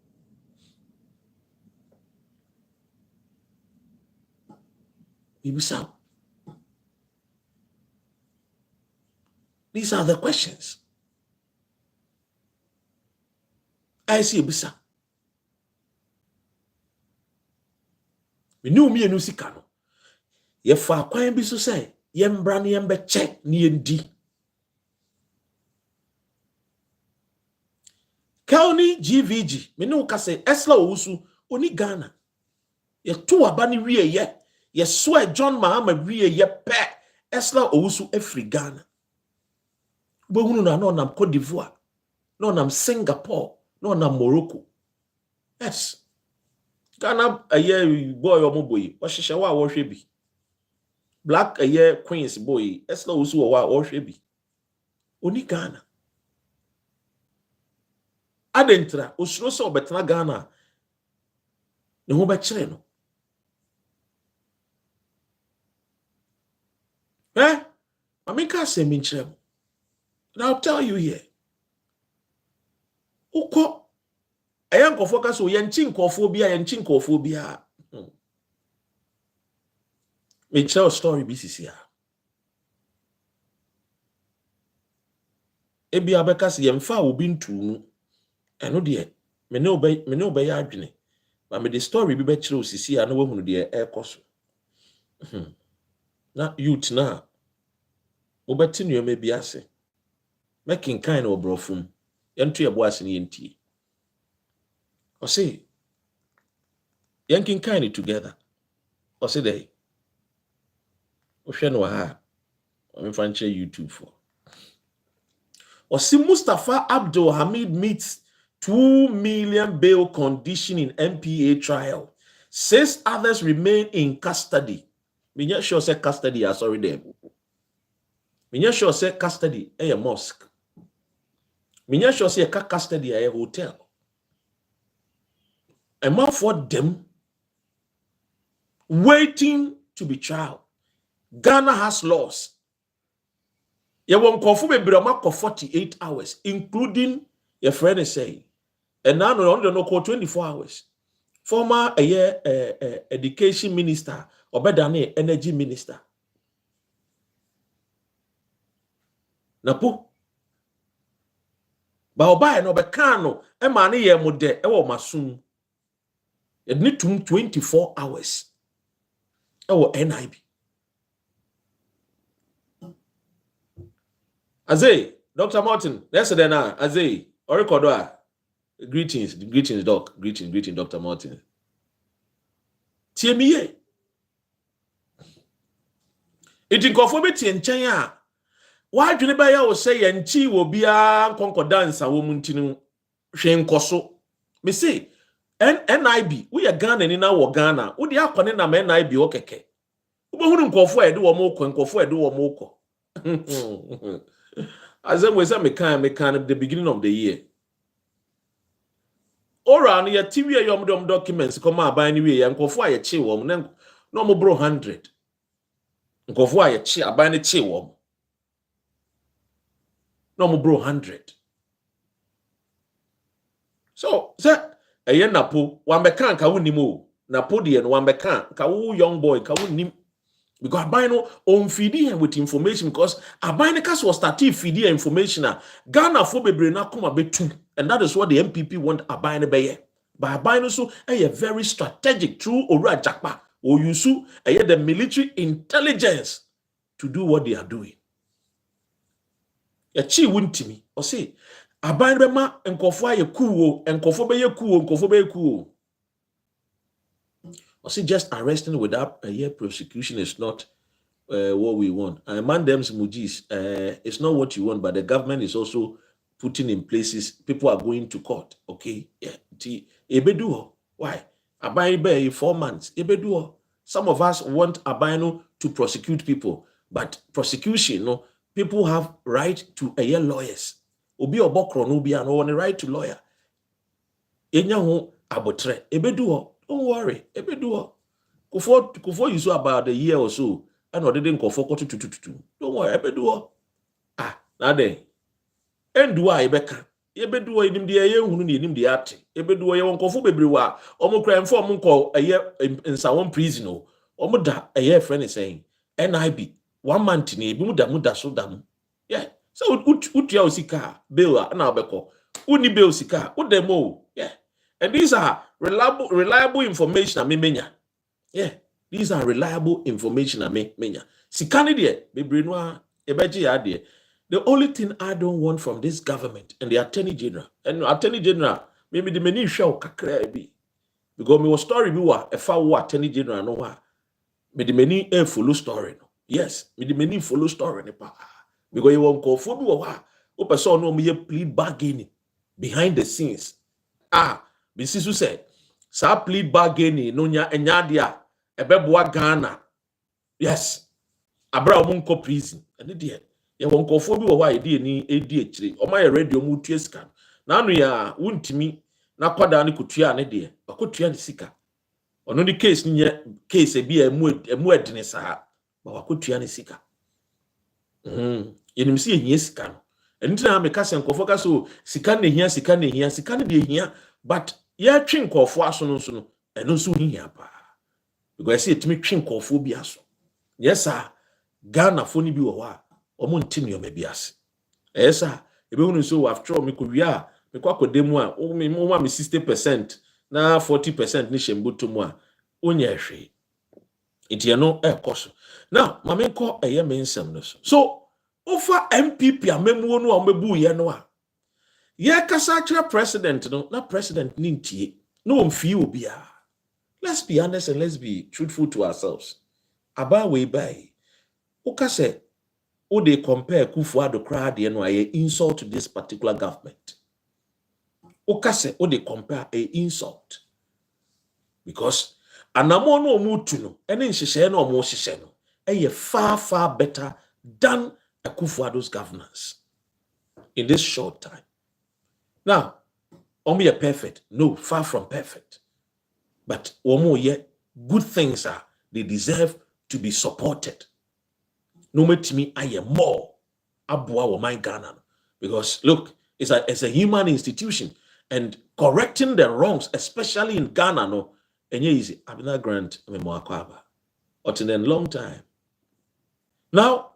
Speaker 2: Abusa. These are the questions. I see Abusa. We knew me and Usikano. Ye fa kwan bi so say, ye mbra ne yembe check ne yendi. Kauni GVG, me no ka say Esla Owusu, oni Ghana. Ye to aba ne wie ye swear John Mahama wie ye pe Esla Owusu efri Ghana. Bo hunu na no nam Cote d'Ivoire, no nam Singapore, no nam Morocco. Yes. Ghana a year boy or moboy, what she shall wash be. Black a year Queen's boy, Esla Owusu wa wash be. Oni Ghana. Adentra, Osro so betna Ghana. Ne ho bechere no. I mean, can't say me. And I'll tell you here. Uko, I am go focus on yanchinkophobia. Me tell a story, BCC. Ebi abekas yemfa obi ntu eno de me no be ya adwene ba me the story bi be kire osisi a na wahunu de ekoso na youth na obeti nuema bi ase making kind of brofum yentu yebo ase ne yenti o say yanking kind together o say dey o hwe no ha o me fan YouTube for Osi Mustafa Abdul Hamid meets 2 million bail condition in MPA trial. 6 others remain in custody. Me not sure say custody are sorry there. Me not sure say custody a mosque. Me not sure say custody a hotel. A month for them waiting to be tried. Ghana has laws. You won't conform a brama for 48 hours, including your friend is saying, and now no 24 hours. Former education minister or better than energy minister. Napo Baoba no bekano e mane ye mode e wo masum. You need 24 hours. E wo NIB. Azay, Dr. Martin, yesterday now, Azay, Orikodoa, greetings, Doc, greetings, Dr. Martin. TME. It in conformity in China. Why do you never say and chi will be a concordance a woman to Shane Koso? Me say, NIB, we are Ghana in our Ghana, would the Aquanin NIB okay? Who wouldn't call for a do or moko and call for a do or moko? As I was at the beginning of the year. ora no TV yom documents come aban ni we yankofo a ye che wo no mo bro 100 nkofo a ye che aban ni che wo no mo bro 100 so eye napo wan be kan ka wonim o napo de no wan be kan ka wo young boy ka wonim because aban on feeding him with information because aban cast was starting feeding information Ghana for bebre na come betu and that is what the MPP want aban be but aban so a very strategic through Ora Jakpa or Yusu the military intelligence to do what they are doing. Ya chi wuntimi o say aban be ma nkofo aye kuo nkofo be ye kuo nkofo be kuo o say just arresting without a year prosecution is not what we want. And Mandem's Mujis, it's not what you want, but the government is also putting in places. People are going to court. Okay, yeah. Ebeduo. Why? Abaybe 4 months. Ebeduo. Some of us want Abayno to prosecute people, but prosecution, no, people have right to a year lawyers. Obi obokro no be no one right to lawyer. Enya ho abotre. Ebeduo. Don't worry. Ebeduo. Kufo you so about a year or so. And or didn't go for quarter to. Don't worry, ebeduo. Now then. Endua ebeka. Ebeduo inim de ye hunu ni inim de ate. Ebeduo ye wonko fo bebrewa. Omo kra mfo omo nko eye in sawon prison o. Omo da eye friend is saying NIB 1 month ni ebi muda so dam. Yeah. So utia osika bail na obeko. Uni bail sika, udemo. Yeah. And these are reliable information amemenya. Yeah. These are reliable information I make menya. Sikani de bebrenoa ebeji ade. The only thing I don't want from this government and the Attorney General maybe the many show kakra bi because me was story bi wa efa wo Attorney General no wa me the many follow story no. Yes, me the many follow story ne pa because you won kofo bi wa o person no me plead bargaining behind the scenes. Bisisu said sa plead bargaining no nya enya dia ebeboa Ghana. Yes. Abra omunko prison. Ene de ye wonkofo bi wo wa edi ni edi ekire. O ma ye radio mu tue sika. Na anu ya wuntimi na kwada ne kutua ne de. Akotua ne sika. Ono ni case ni case bi emu edine sa. Ba wakotua ne sika. Yenim si ehia sika no. Eni na me ka se nkofo ka so sika ne de ehia but ye twe nkofo aso no so no. Eno so hia pa. Because I see it me twin kofo bi aso. Yes sir. Ghana foni bi wo ho a omo ntimi o mebiase. Yes sir. Ebe hunu so after me ko wia me kwa kodemu a o me 60% na 40% ni shembuto mu a onye hwe. Iti no ekoso. Now, mama ko eye mensem no so. So, ofa MPP amemu no a mebu ye no a. Ye kasa kire president no, na president ni ntie. No mfi obi a. Let's be honest and let's be truthful to ourselves. About way by, Oka say, o they compare Kufuado crowd no a insult to this particular government. Oka say, o they compare a insult because anamo no mutu no, ene nhihye no mo hihye no, far better than a Kufuado's governance in this short time. Now, omo ye perfect? No, far from perfect. But good things are, they deserve to be supported. No matter to me, I am more abua or my Ghana. Because look, it's a human institution, and correcting the wrongs, especially in Ghana, no, and easy. I've not grant me more kwaba. But in a long time. Now,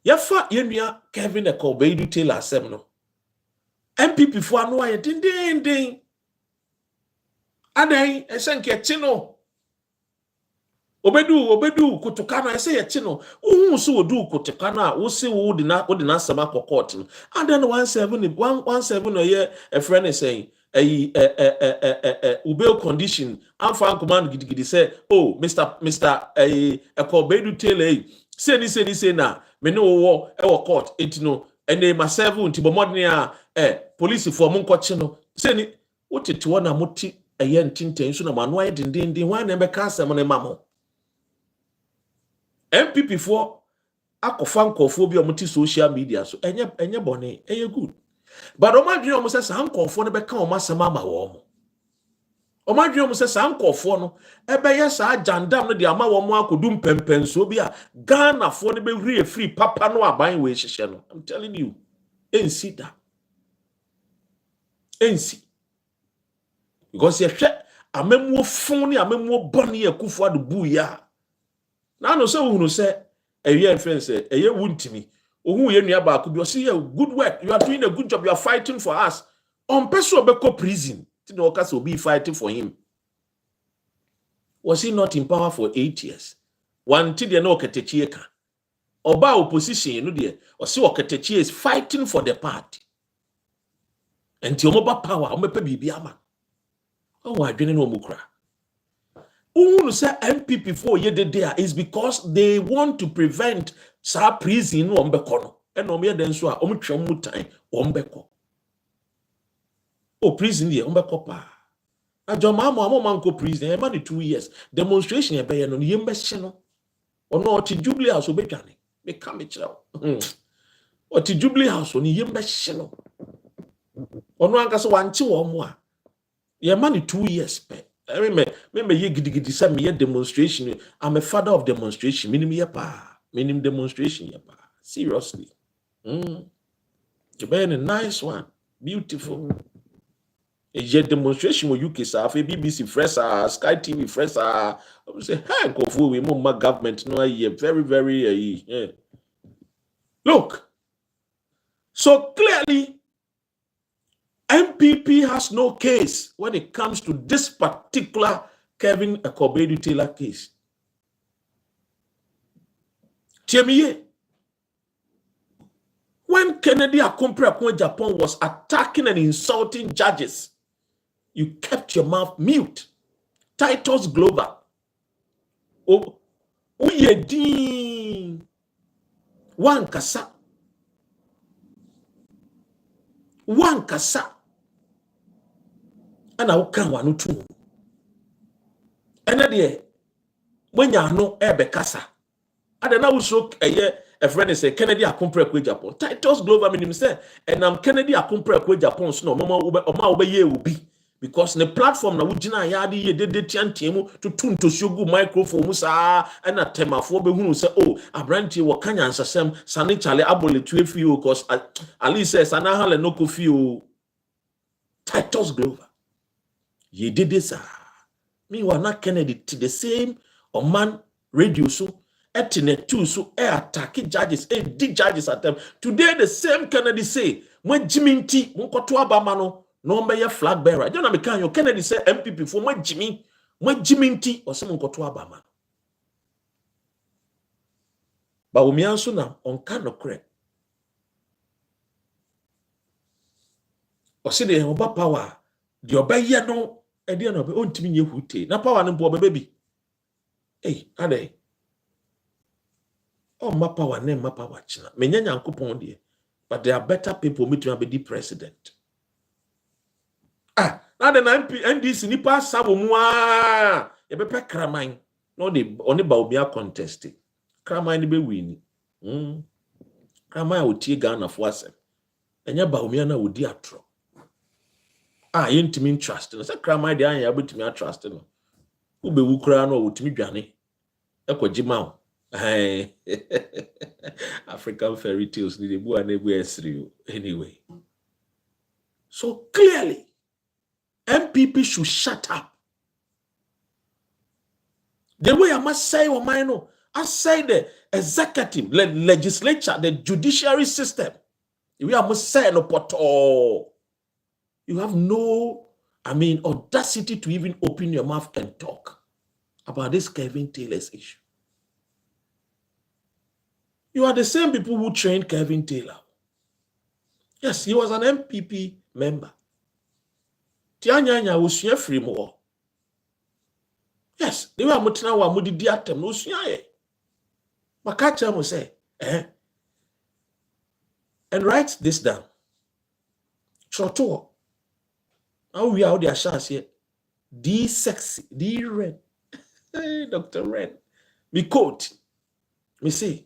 Speaker 2: yafa yenya Kevin a Kobedu Taylor Semno. MPP for no ding. Adai esenke chino obedu kutukana ese chino so odu kutukana wo se wo de na sama court no and then 17 year a friend is saying bail condition and fan command gidigidi say oh Mr. Kobedu Taylor say na me no wo e wo court etino ene ma 7 ntibomodne a police for mo nkoche no say ni woteto na moti eye ntinten so na manoa dindindin wan na be ka asem ne mamo MPP for akofa nkofo bi omoti social media so enye bone eye good But Omadri almost says, Uncle for the become Massamama warm. Omadri almost says, Uncle for no, yes, I jandam the ama wamo could do pempen so be a Ghana for the be free papa no a buying way channel. I'm telling you, ain't see that. Ain't see. Because you check a memo phone, a memo bunny a kufa the booya. Now no so who say a year friend say a year wouldn't me. Oh, who you nearby could you see a good work? You are doing a good job, you are fighting for us. On person beko prison. Tinokas will be fighting for him. Was he not in power for 8 years? One till no ketechieka. Oba opposition, you know dear, or see what ketechi is fighting for the party. And Tiomoba power, omepe bibiama. Oh, I didn't know mukra. Who say MPP for ye de there is because they want to prevent sa prison ombekono. And omia den so a omtwam mutan ombeko. Oh, prison here ombeko pa. Na joma manko prison e ma 2 years. Demonstration e be ye no yembe hye no. Ono oti Jubilee House obetwane. Me ka me kire. Oti Jubilee House oni yembe hye no. Ono anka so wanche wo mo a. Ye ma 2 years pe. Me ye gidigidi say me demonstration. I'm a father of demonstration. Minim ye pa. Minim demonstration ye pa. Seriously. You been a nice one. Beautiful. A demonstration with UK staff, BBC fresh, Sky TV fresh. I would say, hey, go for we my government. No, very, very. Look. So clearly, MPP has no case when it comes to this particular Kevin Akobedu Taylor case. Tiemiye. When Kennedy Akompre Japan was attacking and insulting judges, you kept your mouth mute. Titus Global. Oh, ye din. One kasa. One kasa. And I will come one two. And when you know ebe kasa. And then I will show a friend is say Kennedy Akompre Japan. Titus Global meaning say, and I'm Kennedy Akompre Japan. So no, mama obey will be. Because the platform na wujina yadi ye de tiantiemu to tun to shogu microphone sa and a temafo be hunu say oh abranti wo kanya ansasem sane chale abole tuefi o cause ali says sana hale no kofi o Titus Global ye did this me wa na Kennedy to the same man radio so etine too so attack judges di judges at them today the same Kennedy say when jiminti mo koto abama no no be flag bearer. Don't know me Kennedy say MPP for my Jimmy nti or someone got to Abama. Bawumia so na on can no correct. Or say the oba power the obey no e dey no be ontimi nye hute. Na power no bo baby. Hey, ade. Oh my power name my power china. Me nya nyankopon de. But there are better people me to be the president. Now the NDC nipa sabo mua ebe pe kraman no de oni Bawumia contesting kraman ni be win kraman otie Ghana fo asem enya Bawumia na odi atro yentimi trust no say kraman de anya abetimi trust no ube wu kra no otimi dwane ekogima o African fairy tales ni de bu anebu esri anyway. So clearly MPP should shut up. The way I must say, I say the executive, the legislature, the judiciary system. The way I must say no pot all. You have no, audacity to even open your mouth and talk about this Kevin Taylor's issue. You are the same people who trained Kevin Taylor. Yes, he was an MPP member. Tianyanya usua free more. Yes, they were mutina wa mudidi atem no usua ye. Makacha mo say, and write this down. Choto. Now we are the chance here. D sexy, D red. Hey, Dr. Red. Me quote. Me say,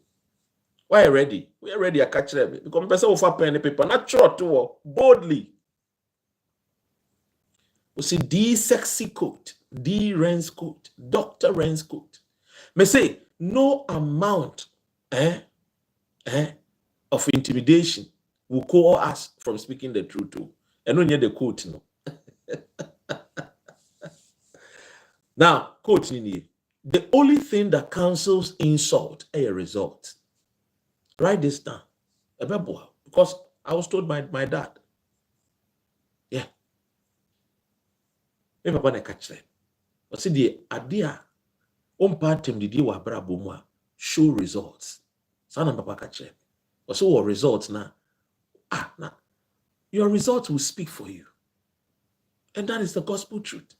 Speaker 2: Why are ready? We are ready. I catch them because person offer pen and paper, not short to boldly. We see the sexy coat, the Ren's coat, Dr. Ren's coat. Me say no amount of intimidation will call us from speaking the truth too. And when you the quote, no. Now, quote Nini, the only thing that cancels insult is a result. Write this down. Because I was told my dad. Yeah. Maybe I catch them. But see the idea part the Bawumia show results. Sana papa catch them. But so what results now? Now your results will speak for you. And that is the gospel truth.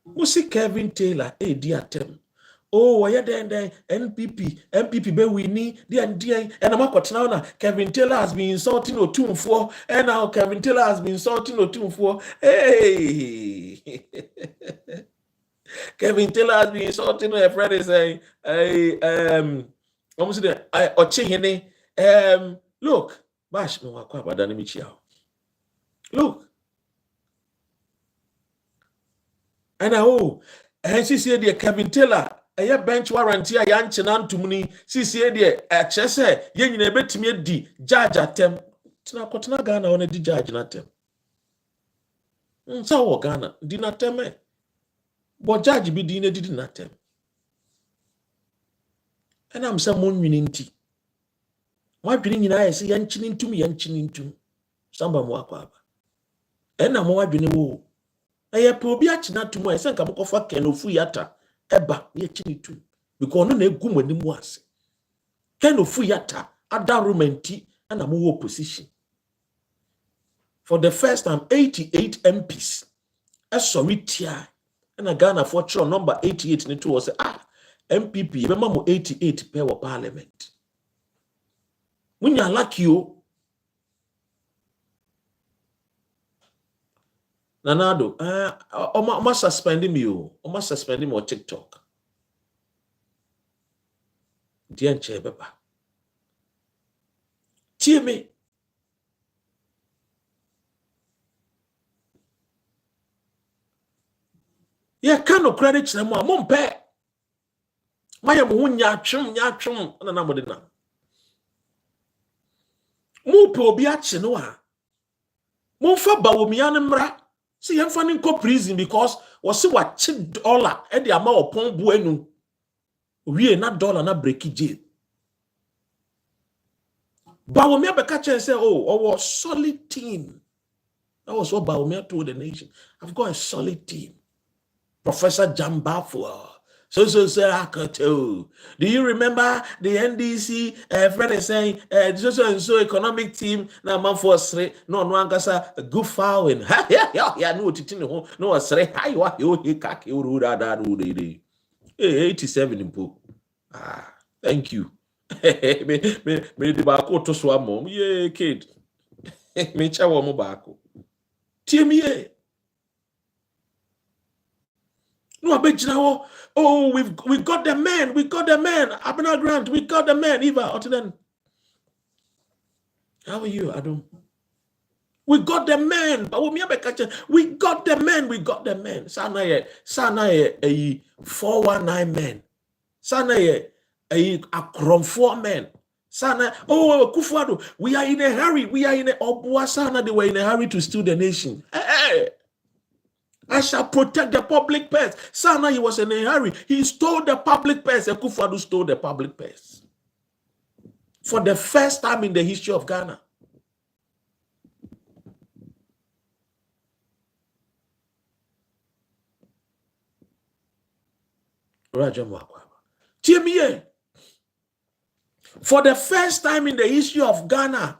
Speaker 2: We see Kevin Taylor, dear Tem. Oh, why then NPP be winning, and I'm now Kevin Taylor has been insulting Otumfuo, and now Kevin Taylor has been insulting Otumfuo. Hey, Kevin Taylor has been insulting a friend is saying, almost look, bash me wakwa badani michiao. Look. And she said, "Dear Kevin Taylor, a bench warranty a yanchinan to money. She said, dear, chese, yen in a bit me di judge at them. Tina Kotana Ghana on a di judge at them. So Ghana did not tell me. But judge be dinner did not tell. And I'm someone winning tea. My opinion in I say yanchining to me, yanchining to Samba Mwakwa. And I'm more winning. I probably not to my son come off a can of fuyata, eba, ye chini too. Because no ne gum when him was. Can of fuyata, a darumenti, and a more position. For the first time, 88 MPs. A sorry tear. And a Ghana for sure number 88 in it was MPP, remember 88 per parliament. When you're lucky, you. Nanado, Oma suspending me, Oma suspending me on TikTok. Dear Chebeba. Tear me. Yeah, can no credit to them, mom pay. My moon yachum, and an amodina. Mo po biachi noa. Mo fa Bawumia mra. See, I'm finding co prison because was see what $1 and the amount of pon bueno. We are not dollar not break jail. Bawumia Bekacha and say, oh, our solid team. That was what Bawumia told the nation. I've got a solid team. Professor Jambafua. So, do you remember the NDC friend is saying, so economic team, now man for three, no, a good foul in. Yeah, no, no, say, hi, what you kaki, uru, 87 in book. Thank you. Me the bako to swam, yeah, kid. Me chawa mo bako. Timmy. No, I bet you now. Oh, we got the man. Abner Grant, we got the man. Eva, Otidan. How are you, Adam? We got the man. We got the man. Sana a 419 man. Sana a Akron 4 men. Sana, Kufuado, we are in a hurry. Obua Sana, they were in a hurry to steal the nation. Hey. I shall protect the public purse. Sana, he was in a hurry. He stole the public purse. Akufo-Addo stole the public purse. For the first time in the history of Ghana. For the first time in the history of Ghana,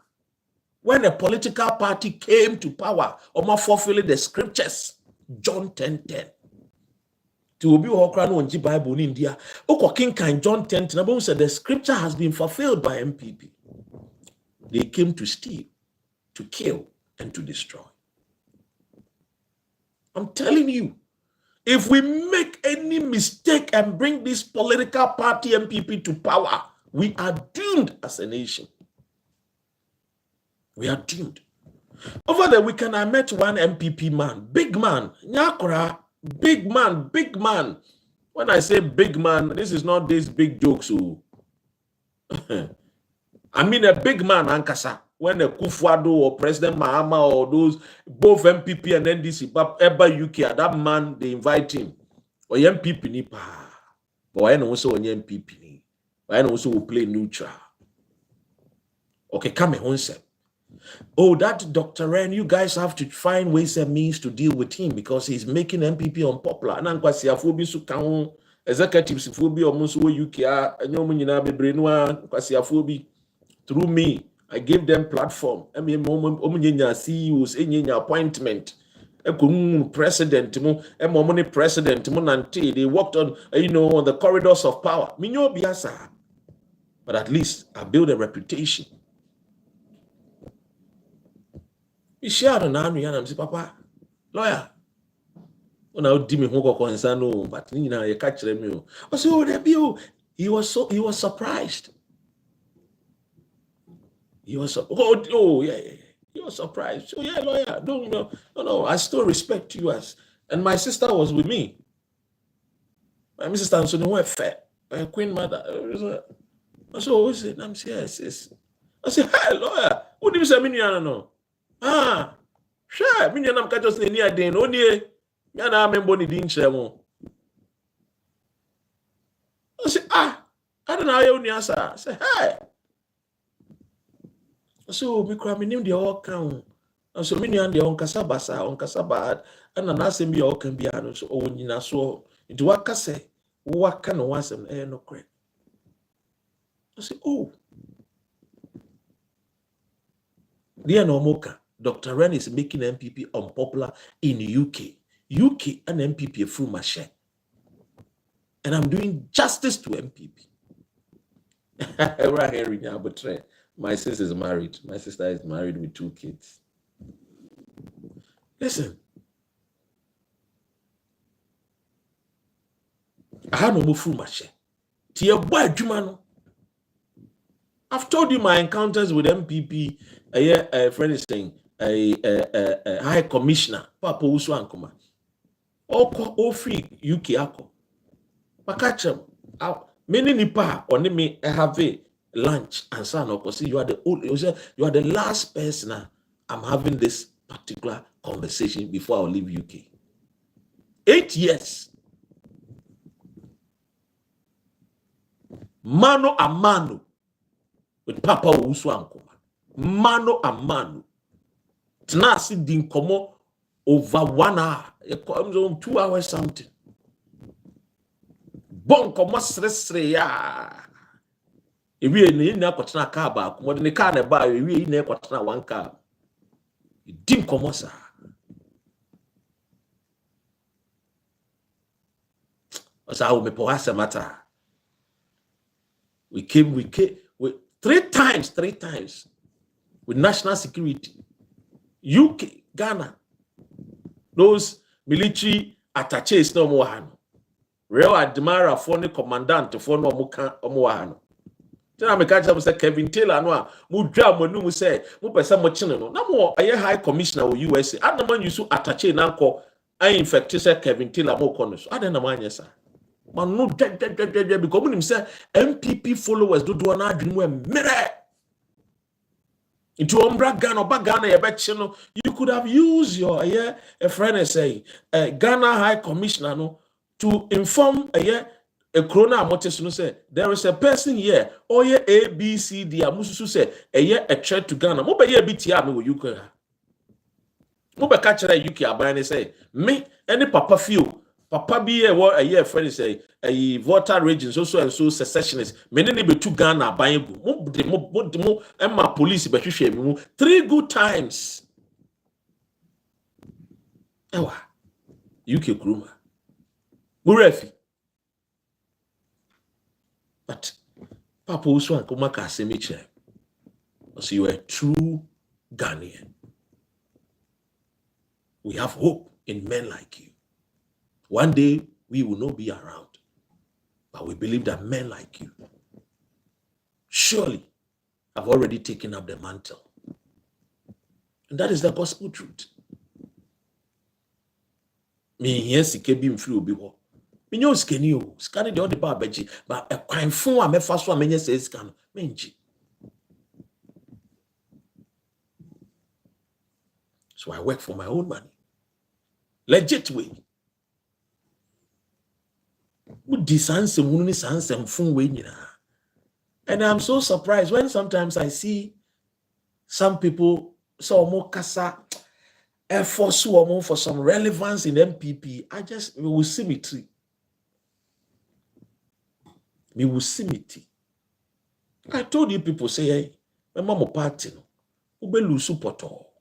Speaker 2: when a political party came to power, Oma fulfilling the scriptures. John 10:10. To be on the Bible in India. King John 10:10 said the scripture has been fulfilled by MPP. They came to steal, to kill, and to destroy. I'm telling you, If we make any mistake and bring this political party MPP to power, we are doomed as a nation. We are doomed. Over the weekend, I met one MPP man, big man, Nyakura, big man. When I say big man, this is not these big jokes. I mean a big man, Ankasa. When a Kufuado or President Mahama or those, both MPP and NDC, Eba UK, that man, they invite him. Or MPP ni pa. But I know also on MPP ni. I know also will play neutral. Okay, come on, sir. Oh, that Dr. Ren, you guys have to find ways and means to deal with him because he's making MPP unpopular. And I'm quite su kan executives phobi almost UK and you nyina bebre no kwasiafobi through me. I gave them platform. I mean, CEOs, appointment. President, president, they walked on, on the corridors of power. But at least I build a reputation. You share on and say, Papa, lawyer. When I did me concern, but you catch them. I said, oh, he was surprised. He was yeah. He was surprised. Oh yeah, lawyer. No. I still respect you as. And my sister was with me. My sister so they were fair. My queen mother. I said, oh, is I'm saying yes. I said, hey, lawyer. What do you say? No. Sure. I'm just near den. Only. I remember the didn't share more. I said, I don't know how you answer. I said, hey. So we cry me name the all count. And so many and the on Casabasa, and an answer me all can be honest. Oh, you know, so into what can say, what can one some air no credit. I say, oh, dear no mocha, Dr. Ren is making MPP unpopular in the UK. UK and MPP through my share. And I'm doing justice to MPP. Right here now, but my sister is married. My sister is married with 2 kids. Listen. I had no more through my share. I've told you my encounters with MPP. A friend is saying, a high commissioner, Papa Usu Ankoma. All free UK ako. Makachem, many nipa only me have a lunch and son of course you are the last person I'm having this particular conversation before I leave UK. 8 years. Mano a mano with Papa Usu Ankoma. Mano a mano. Tenasi din komo over 1 hour. It comes on 2 hours something. Bon komo sre ya. Ewie ne na kwatena car ba komo de ne car na ba ewie ne kwatena 1 car. Dim komo sa. Osa wo me po asa mata. We came 3 times with national security. UK, Ghana. Those military attaches no more hano. Real admiral for the commandant for no more hano. Then I make a say Kevin Taylor no mu dwa manu mu say mu pesa mo chine no. Na mo aye high commissioner of USA. Adama you so attache na nko I infect say Kevin Taylor mo kono so. Adana man yes sir. Man no because him say MPP followers do na adwene mu emere. Into Umbra Ghana, Ghana, you could have used your a friend and say Ghana High Commissioner no, to inform a corona motis no say there is a person here, or A, B, C, D, Amusu say a threat to Ghana. Mo be ye BTR me wo UK. Mo be catch UK aban say me any papa feel. Papa be a year friend say a voter region so and so secessionist. Many be to Ghana Bible. Mo and my police be 3 good times. Ewa UK Kruma. Murefi. But Papa Uswan Kumaka Semiche. So you are a true Ghanaian. We have hope in men like you. One day we will not be around, but we believe that men like you surely have already taken up the mantle. And that is the gospel truth. Me here sike bi mfiri obi ho. Me nyo skani o. Skani de odi ba abeji, but e kwan fun a mefa so a menye se sika no, menji. So I work for my own money. Legit way. Udi sanse munu sanse mfun we nyina. And I'm so surprised when sometimes I see some people so more kasa force woman for some relevance in MPP. We will see me tree. We will see me tea. I told you people say, hey, my mama party no, ube lose support all.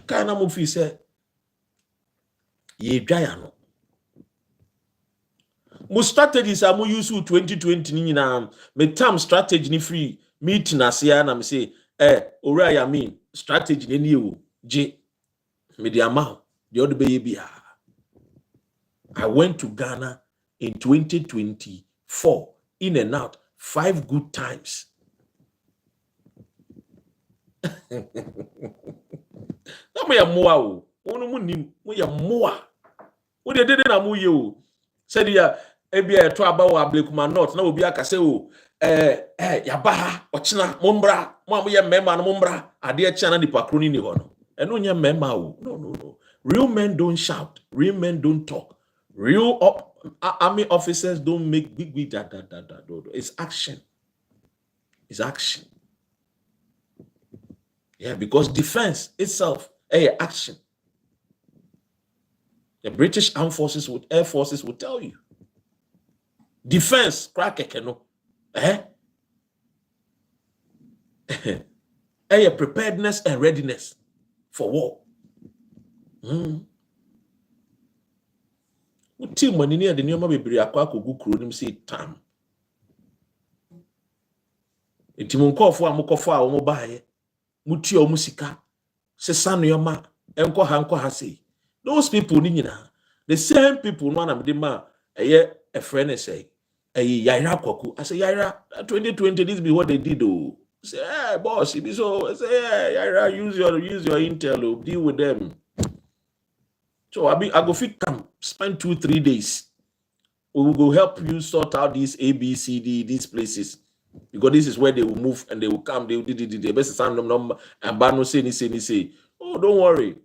Speaker 2: Kana mufi say, ye no. Mo strategies are mo use 2020 ni na me term strategy ni free meeting asia na me say ora ya mean strategy ni o je me the amount the other be bia. I went to Ghana in 2024 in and out 5 good times. Na mo ya moa o onu mu nim mo ya moa wo de na mo ye o said ya ebia to aba wo ablekuma north na obi aka say o yaba ha ochina mombra mo ye mema no mombra ade e chia na dipa kroni ni ho no eno nya mema o no real men don't shout, real men don't talk, real army officers don't make big da. It's action. Yeah, because defense itself action. The British Armed Forces Air Forces will tell you. Defense, crack no. Preparedness and readiness for war. Uti manini ya denioma bebiri akwa kogu kuro nim say tam. Enti munkofo amukofo a omo baaye. Muti o musika. Se sanuyoma enko ha say. Those people ni nyina. The same people no na me ma a friend say Yaira Kwaku. I say Yaira 2020 this be what they did oh. Say boss, it be so say Yaira use your intel, deal with them. So I go fit come spend 2-3 days. We will go help you sort out these ABCD these places because this is where they will move and they will come. They will the best sound number and bano say. Oh, don't worry.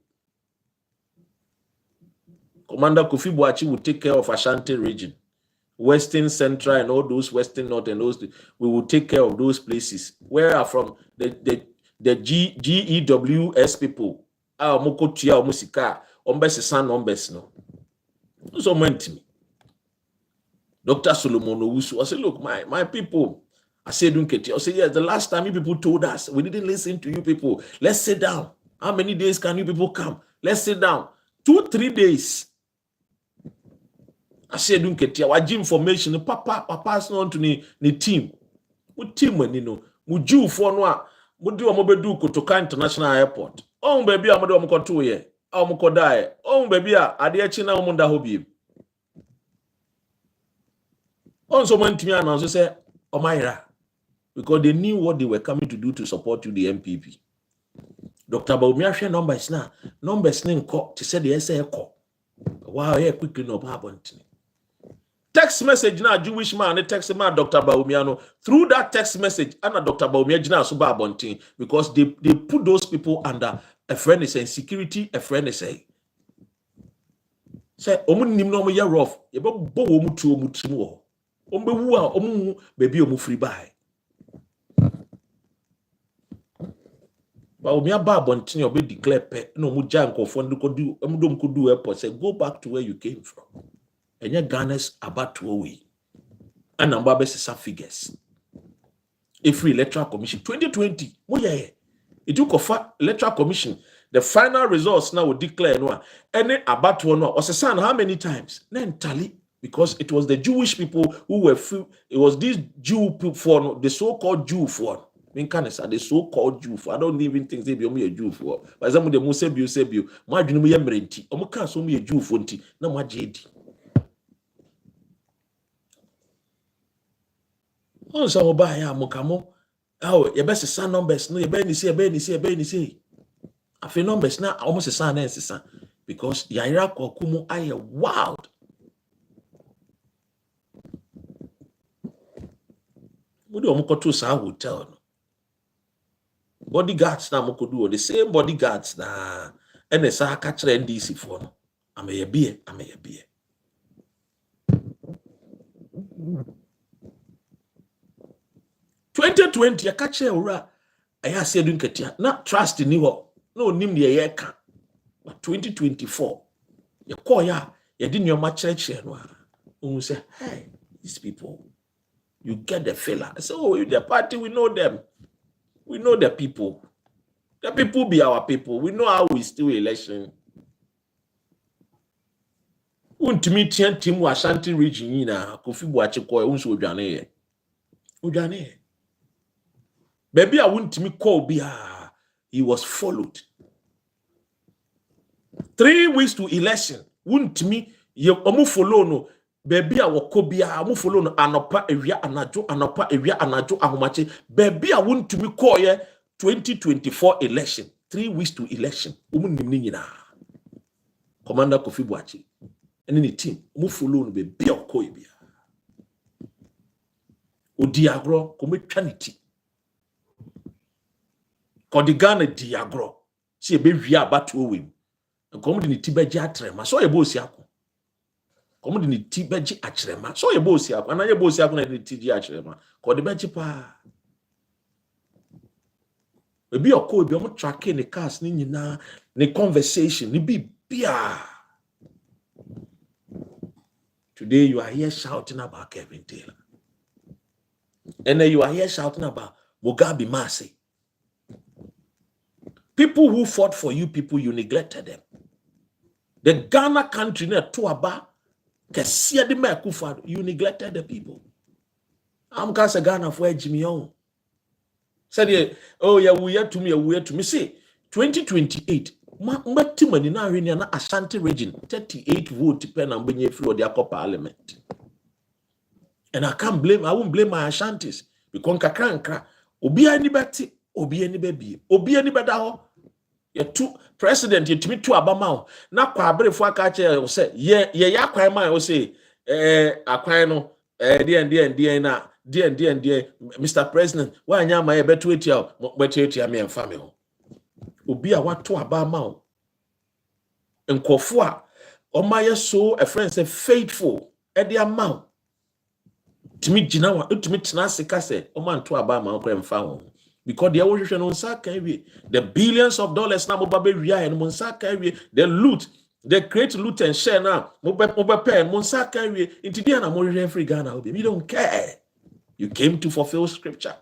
Speaker 2: Commander Kofi Boachi will take care of Ashanti region, Western Central and all those Western North and those. We will take care of those places. Where are from the GEWS people? Moko tia musika. Ombesi san ombesi no. So went me. Dr. Solomon Owusu. I said, look, my people. I said, I said, yes, the last time you people told us, we didn't listen to you people. Let's sit down. How many days can you people come? Let's sit down. 2-3 days. I said, what information? Papa's on to the team. What team when you know? Would you for no? Would you do Kotoka International Airport? Oh, baby, I'm going to go here. Oh, baby, I dare china umunda hobi. On someone to me and also say, oh, Myra, because they knew what they were coming to do to support you, the MPP. Dr. Bawumia share numbers now. Numbers name call to say the SA call. Wow, yeah, quickly no problem. Text message now, Jewish man, they text man, Dr. Bawumia. Through that text message, and Dr. Bawumia Jina Suba Bontin, because they put those people under a friend is saying security, a friend is saying. Say, Omun Nimno ya rough, ye bo mutu mutimu. Ombe wua, omu baby omu free buy. But Bawumia ba Bontin obe declare pe, no mujanko fondu kodu, emudom kodu airport, say go back to where you came from. And your Ghana's about to away. And number best some figures. A free electoral commission 2020. Oh yeah. It took a electoral commission. The final results now will declare no. Any about one was a son how many times? Then tally because it was the Jewish people who were it was these Jew people for the so-called Jew for mean can say the so-called Jew. I don't even think they be a Jew for. But some of them say you. My dream me emerenti. Omo can so me a Jew for nti. Na ma jedi. On sa oba ya mo kamo. Oh, you best say numbers. No, you be ni say. Afi numbers na almost say na say because yaira kokumu aye wild. What do you go to sa hotel no? Bodyguards na mo do the same bodyguards na and sa ka kire NDC for no. Ameye bie. 2020 ya ka kire ora aya se du nketia na trust ni ho na onim de ye ka. But 2024 ya call ya di nyoma kire no a say hey these people you get the fella. So the party we know them. We know the people. The people be our people. We know how we steal election. Untimi tian timu Ashanti region yina Kofi Boacheko unso odwane ye. Odwane. Baby a untimi call be he was followed. 3 weeks to election. Untimi ye omu follow no. Baby a wakobia amu follow no anopa ewia anajo ahomache. Baby a untimi call ye 2024 election. 3 weeks to election. Umu nimni nyina. Commander Kofi Boacheko. And in the team, move follow be be a coibia. O diagro, come trinity. Codigana diagro. See a baby about to win. And come in the Tibeji atrema. So a bossiaco. Come in the Tibeji atrema. So a bossiaco. And I a bossiaco and the TG atrema. Codibeji pa. Maybe a coibia, I'm tracking the cast, nina, the conversation, ni be beer. Today you are here shouting about Kevin Taylor. And then you are here shouting about Mugabe Mase. People who fought for you, people, you neglected them. The Ghana country, you neglected the people. I'm going to Ghana for Jimmy on. Said, oh, yeah, we are to me. Say, 2028. Matimani na arena na Ashanti region 38 vote pen and benye through the upper parliament. And I won't blame my Ashantis because kakranka obi ani beti obi ani baby obi ani beda ho ye two president ye timi two abama na kwa abrefo aka che say ye yakwan man o say akwan no die na die Mr. President why nya ma ye betu etia me emfa me ho obi a wato abama o nkofo a omaye so a friend say faithful e dia ma timi gina wa timi tena sika say o man to abama o kwa mfa ho because they wo hwehwe no nsa kan wi the billions of dollars na mo ba be wi and mo nsa kan wi the loot they create loot and share na mo be pay mo nsa kan wi into dia na mo hwehwe free Ghana obi we don't care. You came to fulfill scripture.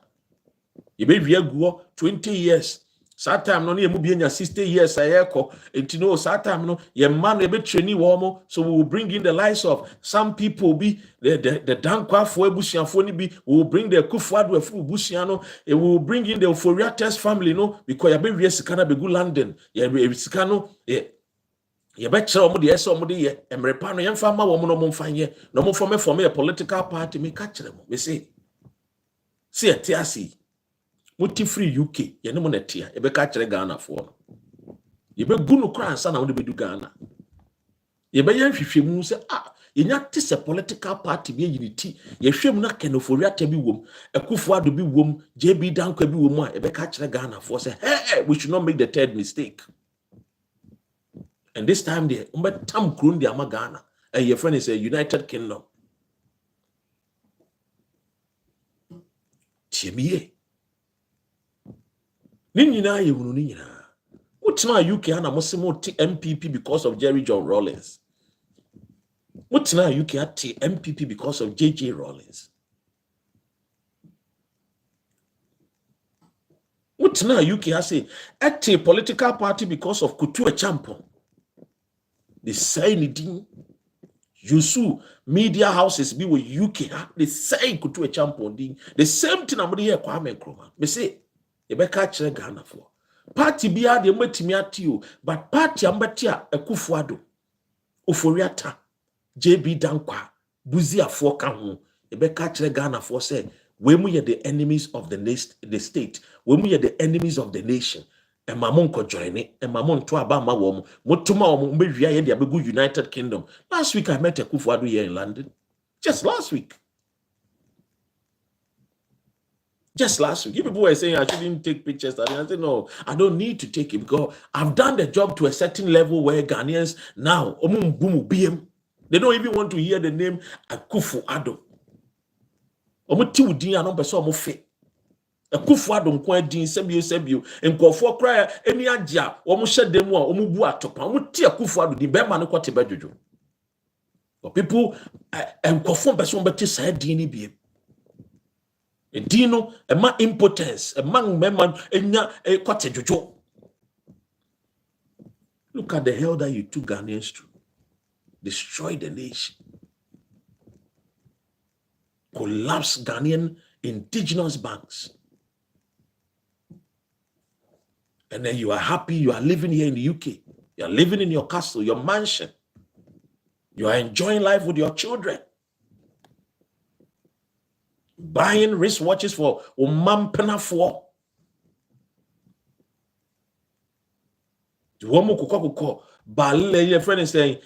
Speaker 2: You be wi aguo 20 years. Satam no ye mu bi nya 60 years ayeko etino satam no ye man e be training wo so we will bring in the lives of some people be the dankwafo ebusuafo ni bi we will bring the kufuado afu busia no we will bring in the Euphoria test family no because ye be wi sika na be go London ye sika no ye be kire omo de ye so omo de ye emrepa no ye mfa ma wo no mo mfa ye no mo form a political party me ka kire mo we say see atiasi Muti free UK, ye no monetia, ye be catch Ghana for. Ye be gunu kransa na wode be do Ghana. Ye be yan hwehwe mu se ye nya tese political party be unity. Ye hwem na Kenofori ata bi wom, Akufuado bi wom, JB Dankwa bi wom a ye be catch Ghana for say, hey, we should not make the third mistake. And this time there, tam kron di ama Ghana. And your friend is a United Kingdom. Tiemiye. Ninyina ye wunu ninyina. Mutina UK ana mosimo ti MPP because of Jerry John Rawlings. Mutina UK ati MPP because of JJ Rawlings. Mutina UK ase ati political party because of Kutu Echampo. The say anything Yusu media houses be with UK. They say could to a champion. The same thing I'm here Kwame Nkrumah. Me say you be catch Ghana for. Party be a the metimi atio, but party ambatia Akufo-Addo. Oforiata JB Dankwa Buzi afo ka ho. You be catch Ghana for say we mu ye the enemies of the state. We mu ye the enemies of the nation. And Mamon ko join it, and Mamon to Abama wom, Motuma Mbia Yedia Begu United Kingdom. Last week I met a Akufo-Addo here in London. Just last week. Just last week. You people were saying I shouldn't take pictures. I said, no, I don't need to take him because I've done the job to a certain level where Ghanaians now, they don't even want to hear the name Akufo-Addo. Akufo-Addo nkwa din sebio nkofo kra eni agya omo hyedem a omo bu atopa omo ti Akufo-Addo di be ma ne kwete badwojo. But people nkofo person beti sa din ni biem. Edino ema impotence among memman enya kwete jojo. Look at the hell that you took Ghanaians through. Destroy the nation. Collapse Ghanaian indigenous banks. And then you are happy, you are living here in the UK. You are living in your castle, your mansion. You are enjoying life with your children. Buying wristwatches for Umampena for. Balile, your friend is saying,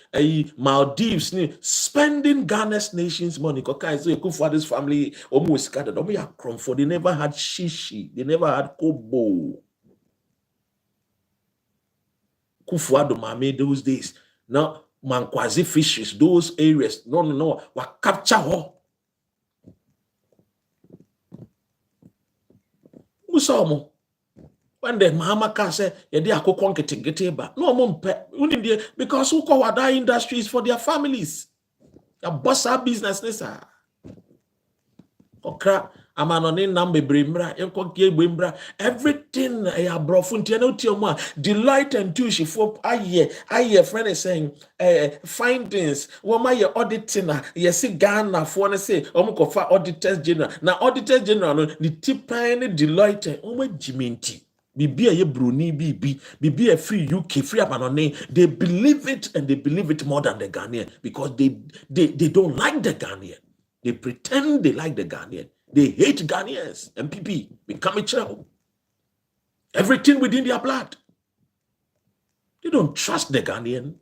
Speaker 2: Maldives, spending Ghana's nation's money. Akufo-Addo's family almost scattered. They never had shishi. They never had kobo. Akufo-Addo made those days. Now, Mankwazi fishes, those areas, no, were captured. Usomo. When the Mahamaka said, "Yedi akoko nkete ba," no mumpe, because who call other industries for their families. Ya boss our business nessa. Okra amanoni nambe brimbra, enko kie brimbra. Everything ya brofunti na utioma. Delight and tuition for aye friend is saying findings. Woma ye auditing na ye si Ghana for na say omuko fa auditors general. Na auditors general no the tipane Deloitte omo jiminti. Bibi ye Bruni bibi a free UK free amanone. They believe it and they believe it more than the Ghanaian because they don't like the Ghanaian. They pretend they like the Ghanaian. They hate Ghanaians. MPP become a child. Everything within their blood. They don't trust the Ghanaian.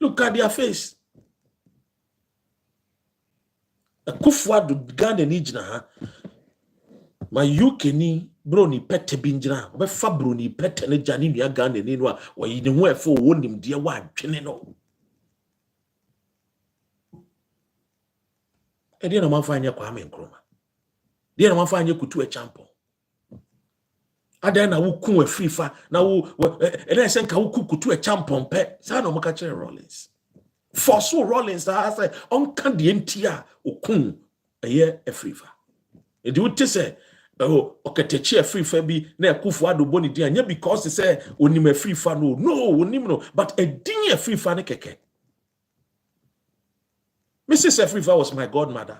Speaker 2: Look at their face. Akufo-Addo Ghana nijna my UK ni bro ni pete binjina we fa bro ni pete ne jani ni Ghana ni no a we ni ho efo wonim de wa adwene no ede na manfanya Kwame Nkrumah de na manfanya kutu champion ada na wo kun afrifa na wo ede senka wo kutu champion pe sa na mo ka kire Rollins for so Rollins I say on kan de ntia okun eye afrifa ede wo te say oketechi afrifa bi na Akufo-Addo boni dia nya because they say onim afrifa no onim no but edin afrifa ne keke. Mrs. Afrifa was my godmother.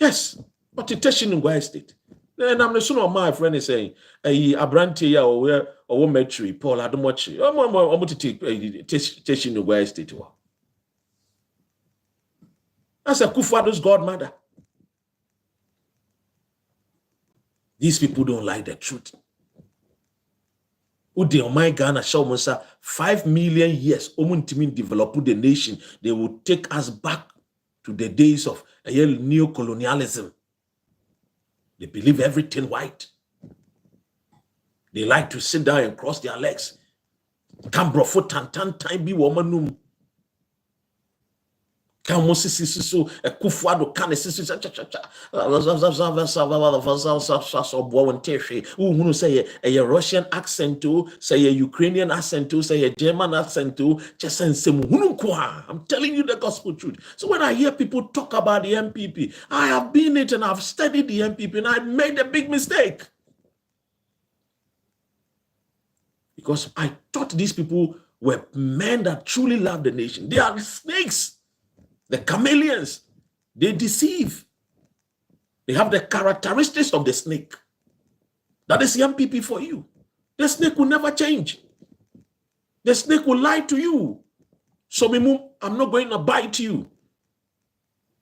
Speaker 2: Yes, but it touched in Gwai State. And I'm the son of my friend is saying, Abranti or Metri, Paul Adomochi, I'm to take in Gwai State. That's Akufo-Addo's godmother. These people don't like the truth. Ude on my Ghana show Musa 5 million years omuntimi develop the nation. They will take us back to the days of neo-colonialism. They believe everything white. They like to sit down and cross their legs. Cambro tan bi womanum. So Akufo-Addo can say a Russian accent to say a Ukrainian accent to say a German accent to just I'm telling you the gospel truth. So when I hear people talk about the MPP, I have been it and I've studied the MPP and I made a big mistake. Because I thought these people were men that truly loved the nation. They are snakes, the chameleons. They deceive. They have the characteristics of the snake. That is the MPP for you. The snake will never change. The snake will lie to you. So, I'm not going to bite you.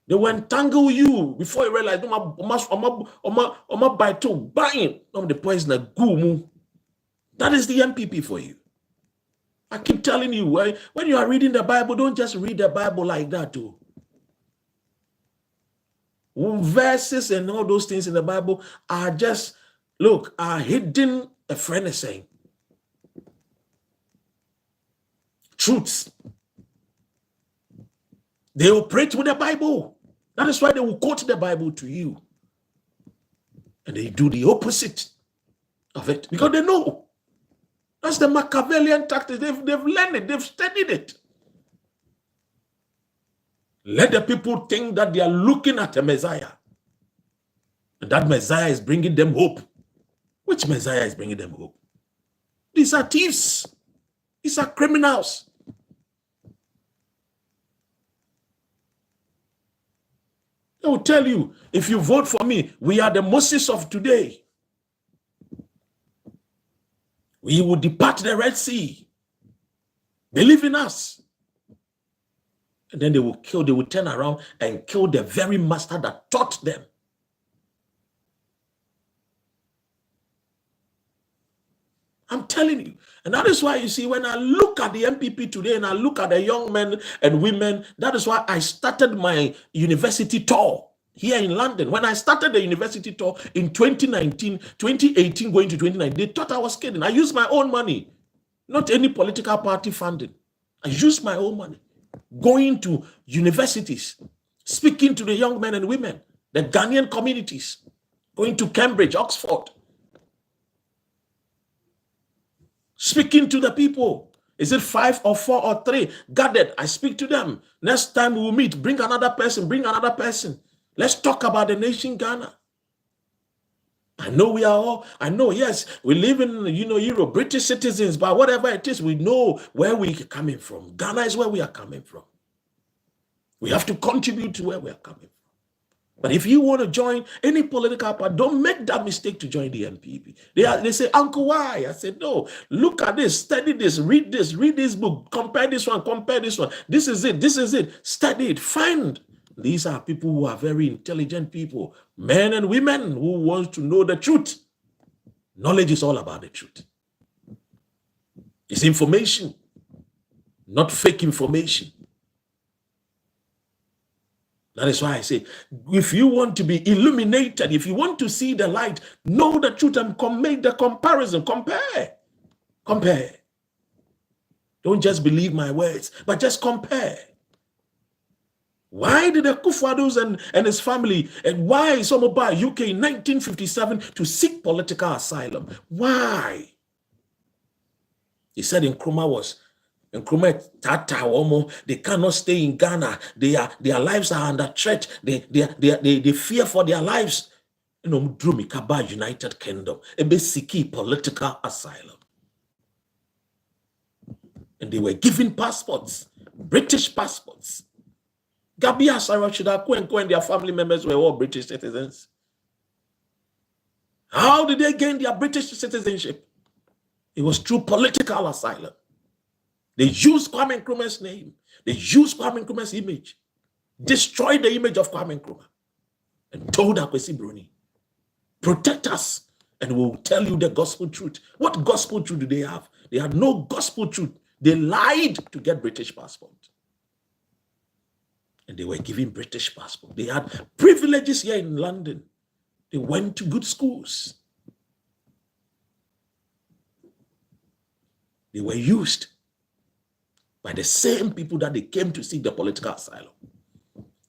Speaker 2: They will entangle you before you realize, bite to buying the poison. That is the MPP for you. I keep telling you, when you are reading the Bible, don't just read the Bible like that too. Verses and all those things in the Bible are just, are hidden, a friend is saying. Truths. They operate with the Bible. That is why they will quote the Bible to you. And they do the opposite of it because they know. That's the Machiavellian tactics. They've learned it. They've studied it. Let the people think that they are looking at a Messiah. And that Messiah is bringing them hope. Which Messiah is bringing them hope? These are thieves. These are criminals. They will tell you, if you vote for me, we are the Moses of today. We will depart the Red Sea. Believe in us. And then they will turn around and kill the very master that taught them. I'm telling you. And that is why you see, when I look at the MPP today and I look at the young men and women, that is why I started my university tour here in London. When I started the university tour in 2018 going to 2019, they thought I was kidding. I used my own money, not any political party funding. I used my own money, going to universities, speaking to the young men and women, the Ghanaian communities, going to Cambridge, Oxford, speaking to the people. Is it 5 or 4 or 3 gathered? I speak to them. Next time we will meet, bring another person, Let's talk about the nation Ghana. I know, yes, we live in, Europe, British citizens, but whatever it is, we know where we're coming from. Ghana is where we are coming from. We have to contribute to where we are coming from. But if you want to join any political party, don't make that mistake to join the MPP. They say, Uncle, why? I said, no, look at this, study this, read this book, compare this one. This is it, study it, find. These are people who are very intelligent people, men and women who want to know the truth. Knowledge is all about the truth. It's information, not fake information. That is why I say, if you want to be illuminated, if you want to see the light, know the truth and make the comparison. Compare. Don't just believe my words, but just compare. Why did the Kufuors and his family, and why Somoba UK in 1957 to seek political asylum? Why? He said in Nkrumah they cannot stay in Ghana. Their lives are under threat. They fear for their lives. United Kingdom, seeking political asylum. And they were given passports, British passports. Gabia Sarachida and their family members were all British citizens. How did they gain their British citizenship? It was through political asylum. They used Kwame Nkrumah's name. They used Kwame Nkrumah's image. Destroyed the image of Kwame Nkrumah. And told Akwesi Bruni, protect us and we'll tell you the gospel truth. What gospel truth do they have? They had no gospel truth. They lied to get British passport. And they were given British passport. They had privileges here in London. They went to good schools. They were used by the same people that they came to seek the political asylum.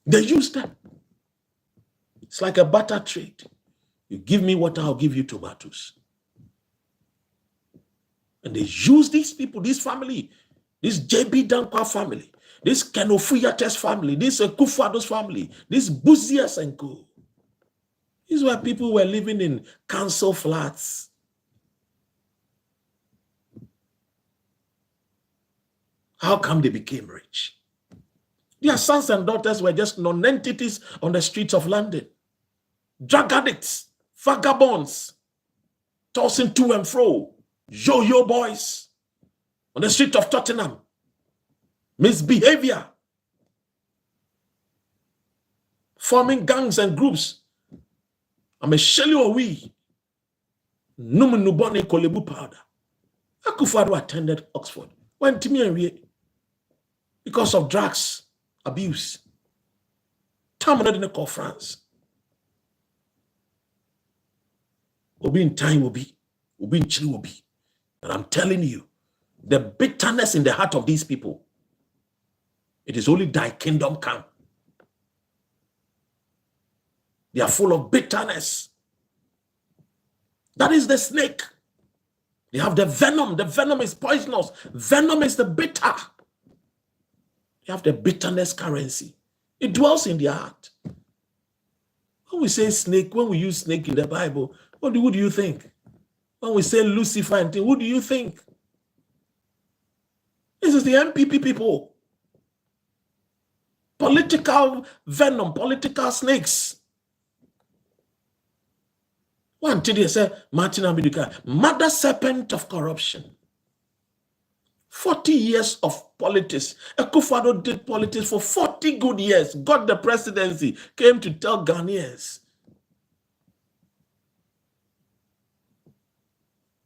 Speaker 2: They used them. It's like a barter trade. You give me water, I'll give you tomatoes. And they use these people, this family, this J.B. Dankwa family, this Kenofuyates family, this Kufuor's family, this Buzias and Co. These were people who were living in council flats. How come they became rich? Their sons and daughters were just non-entities on the streets of London. Drug addicts, vagabonds, tossing to and fro, yo-yo boys on the street of Tottenham, misbehavior, forming gangs and groups. I'm a shelly or we, Numunubone Kolebu powder. Akufo-Addo attended Oxford, went to me and we, because of drugs abuse. Time didn't call France. Obi in time will be, Obi in chill will be. But I'm telling you, the bitterness in the heart of these people, it is only thy kingdom come. They are full of bitterness. That is the snake. They have the venom. The venom is poisonous. Venom is the bitter. They have the bitterness currency. It dwells in their heart. When we say snake, when we use snake in the Bible, what do you think? When we say Lucifer and thing, what do you think? This is the MPP people. Political venom, political snakes. One today say Martin Amiduka, mother serpent of corruption. 40 years of politics. Akufo-Addo did politics for 40 good years. Got the presidency. Came to tell Ghanaians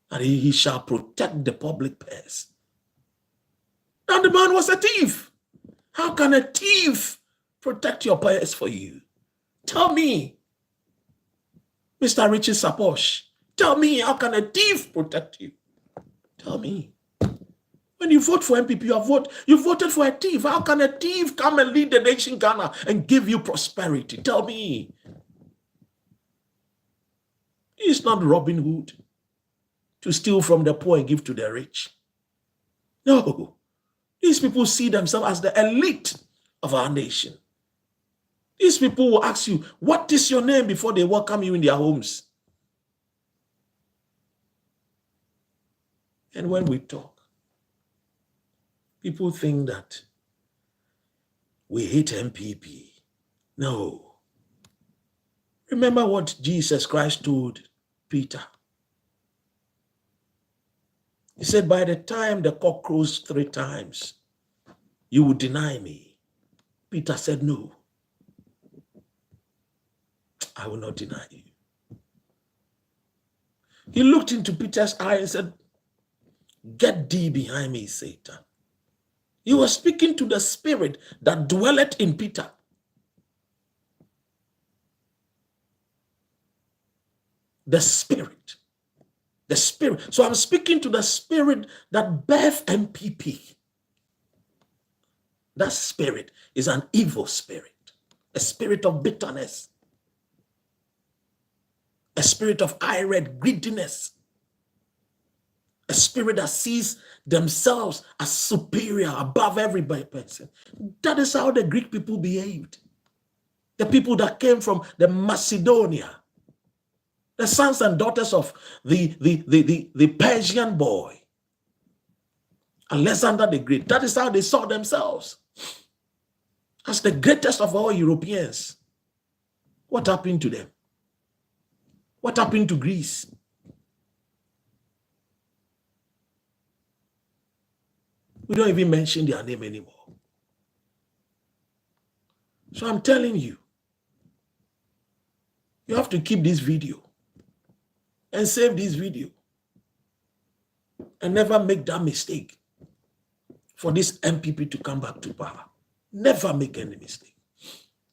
Speaker 2: that he shall protect the public purse. Now the man was a thief. How can a thief protect your purse for you? Tell me, Mr. Richard Saposh, tell me, how can a thief protect you? Tell me. When you vote for MPP, you voted for a thief. How can a thief come and lead the nation Ghana and give you prosperity? Tell me. It's not Robin Hood to steal from the poor and give to the rich. No. These people see themselves as the elite of our nation. These people will ask you, what is your name before they welcome you in their homes? And when we talk, people think that we hate MPP. No. Remember what Jesus Christ told Peter. He said, by the time the cock crows 3 times, you will deny me. Peter said, no. I will not deny you. He looked into Peter's eye and said, get thee behind me, Satan. He was speaking to the spirit that dwelleth in Peter. The spirit. The spirit. So I'm speaking to the spirit that birthed MPP. That spirit is an evil spirit. A spirit of bitterness. A spirit of irate greediness. A spirit that sees themselves as superior, above everybody person. That is how the Greek people behaved. The people that came from the Macedonia. The sons and daughters of the Persian boy. Alexander the Great. That is how they saw themselves. As the greatest of all Europeans. What happened to them? What happened to Greece? We don't even mention their name anymore. So I'm telling you, you have to keep this video and save this video and never make that mistake for this MPP to come back to power. Never make any mistake.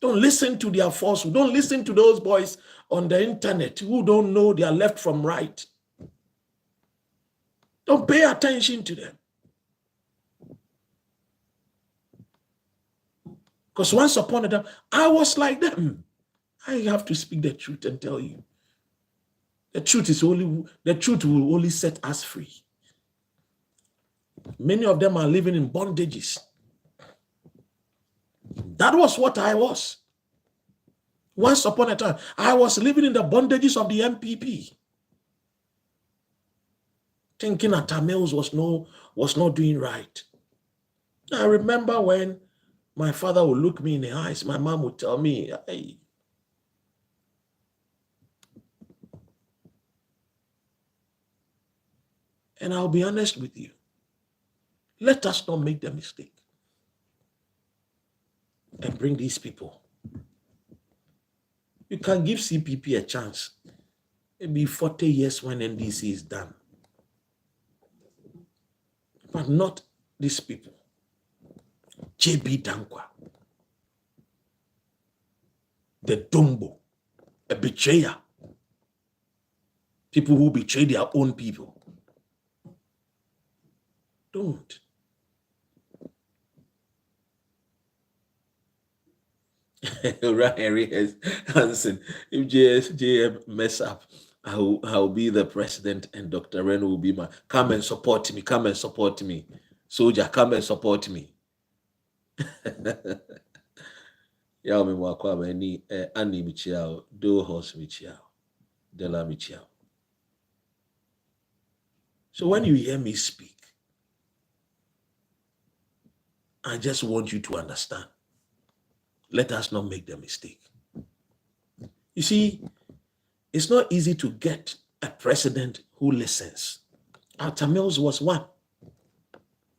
Speaker 2: Don't listen to their falsehood. Don't listen to those boys on the internet who don't know their left from right. Don't pay attention to them. Because once upon a time, I was like them. I have to speak the truth and tell you. The truth will only set us free. Many of them are living in bondages. That was what I was. Once upon a time, I was living in the bondages of the MPP. Thinking that Tamils was not doing right. I remember when my father would look me in the eyes, my mom would tell me, hey, and I'll be honest with you, let us not make the mistake and bring these people. You can give CPP a chance, maybe 40 years when NDC is done, but not these people. JB Dankwa, the Dumbo, a betrayer, people who betray their own people. Don't. Henry has answered, if JM mess up, I'll be the president and Dr. Ren will be come and support me, come and support me. Soldier, come and support me. Ya me mwakwa mani ani michiao, do horse michiao, dela michiao. So when you hear me speak, I just want you to understand. Let us not make the mistake. You see, it's not easy to get a president who listens. Tamils was one.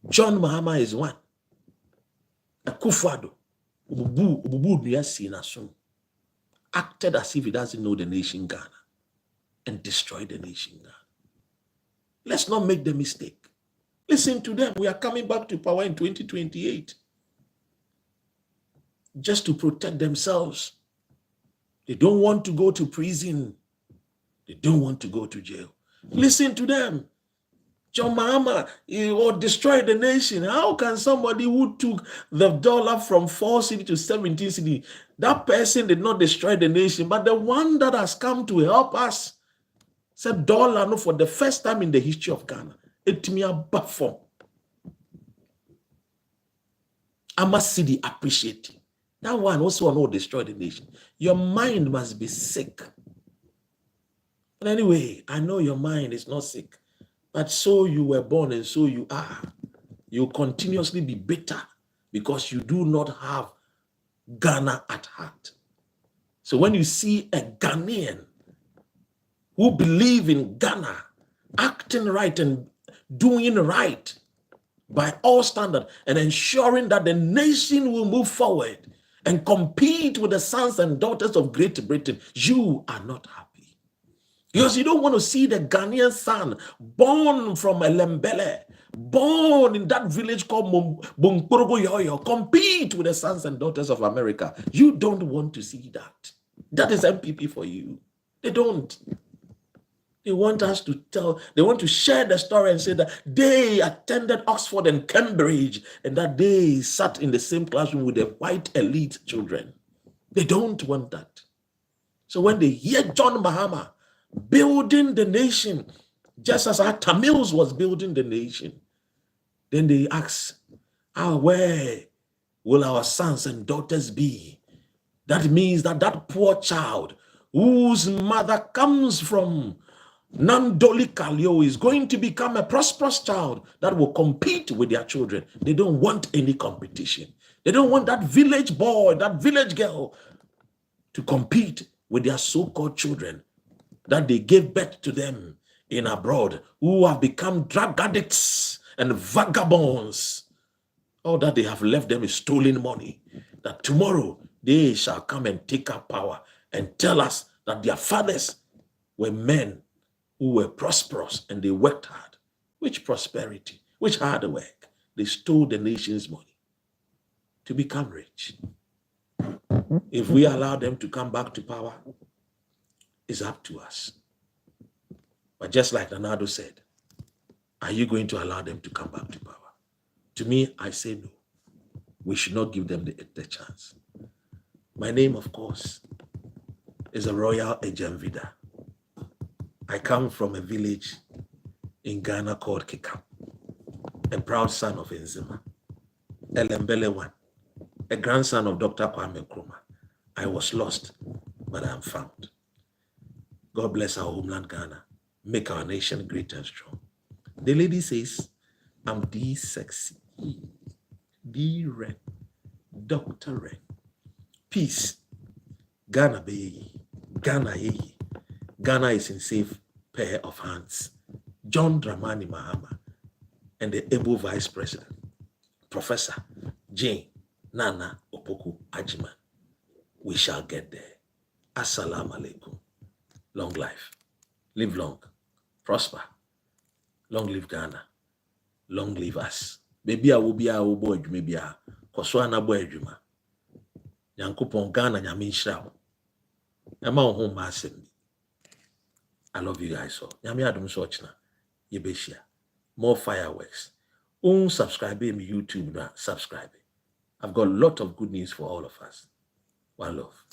Speaker 2: John Mahama is one. Akufo-Addo, acted as if he doesn't know the nation Ghana and destroyed the nation Ghana. Let's not make the mistake. Listen to them. We are coming back to power in 2028. Just to protect themselves. They don't want to go to prison. They don't want to go to jail. Listen to them. John Mahama, or destroy the nation. How can somebody who took the dollar from 4 cedi to 17 cedi, that person did not destroy the nation, but the one that has come to help us said dollar no for the first time in the history of Ghana. It me a buffer. I must see the appreciating. That one also will not destroy the nation. Your mind must be sick. But anyway, I know your mind is not sick. But so you were born and so you are. You continuously be bitter because you do not have Ghana at heart. So when you see a Ghanaian who believe in Ghana, acting right and doing right by all standards and ensuring that the nation will move forward and compete with the sons and daughters of Great Britain, you are not happy. Because you don't want to see the Ghanaian son born from Elembele, born in that village called Bunkporogo Yoyo, compete with the sons and daughters of America. You don't want to see that. That is MPP for you. They don't. They want us to tell, they want to share the story and say that they attended Oxford and Cambridge and that they sat in the same classroom with the white elite children. They don't want that. So when they hear John Mahama building the nation, just as our Tamils was building the nation, then they ask, where will our sons and daughters be? That means that that poor child whose mother comes from Nandoli Kalio is going to become a prosperous child that will compete with their children. They don't want any competition. They don't want that village boy, that village girl to compete with their so-called children that they gave birth to them in abroad, who have become drug addicts and vagabonds. All that they have left them is stolen money. That tomorrow they shall come and take up power and tell us that their fathers were men who were prosperous and they worked hard. Which prosperity? Which hard work? They stole the nation's money to become rich. If we allow them to come back to power, it's up to us. But just like Nanado said, are you going to allow them to come back to power? To me, I say no. We should not give them the chance. My name, of course, is a Royal Ejemvida. I come from a village in Ghana called Kikam, a proud son of Enzima, Elembele one, a grandson of Dr. Kwame Nkrumah. I was lost, but I am found. God bless our homeland, Ghana. Make our nation great and strong. The lady says, I'm the sexy. D. Red, Dr. Red. Peace. Ghana be Ghana ye. Ghana is in safe pair of hands. John Dramani Mahama and the able Vice President, Professor Jane Nana Opoku Ajima. We shall get there. Assalamu alaikum. Long life. Live long. Prosper. Long live Ghana. Long live us. Baby, I will be our boy, maybe a Koswana boy, Juma. Yankupon Ghana, Yamin Shroud. Emma home, Massimi. I love you guys so. Yami Adam Sochna. Yebeshia. More fireworks. Subscribe me YouTube now. Subscribe. I've got a lot of good news for all of us. One love.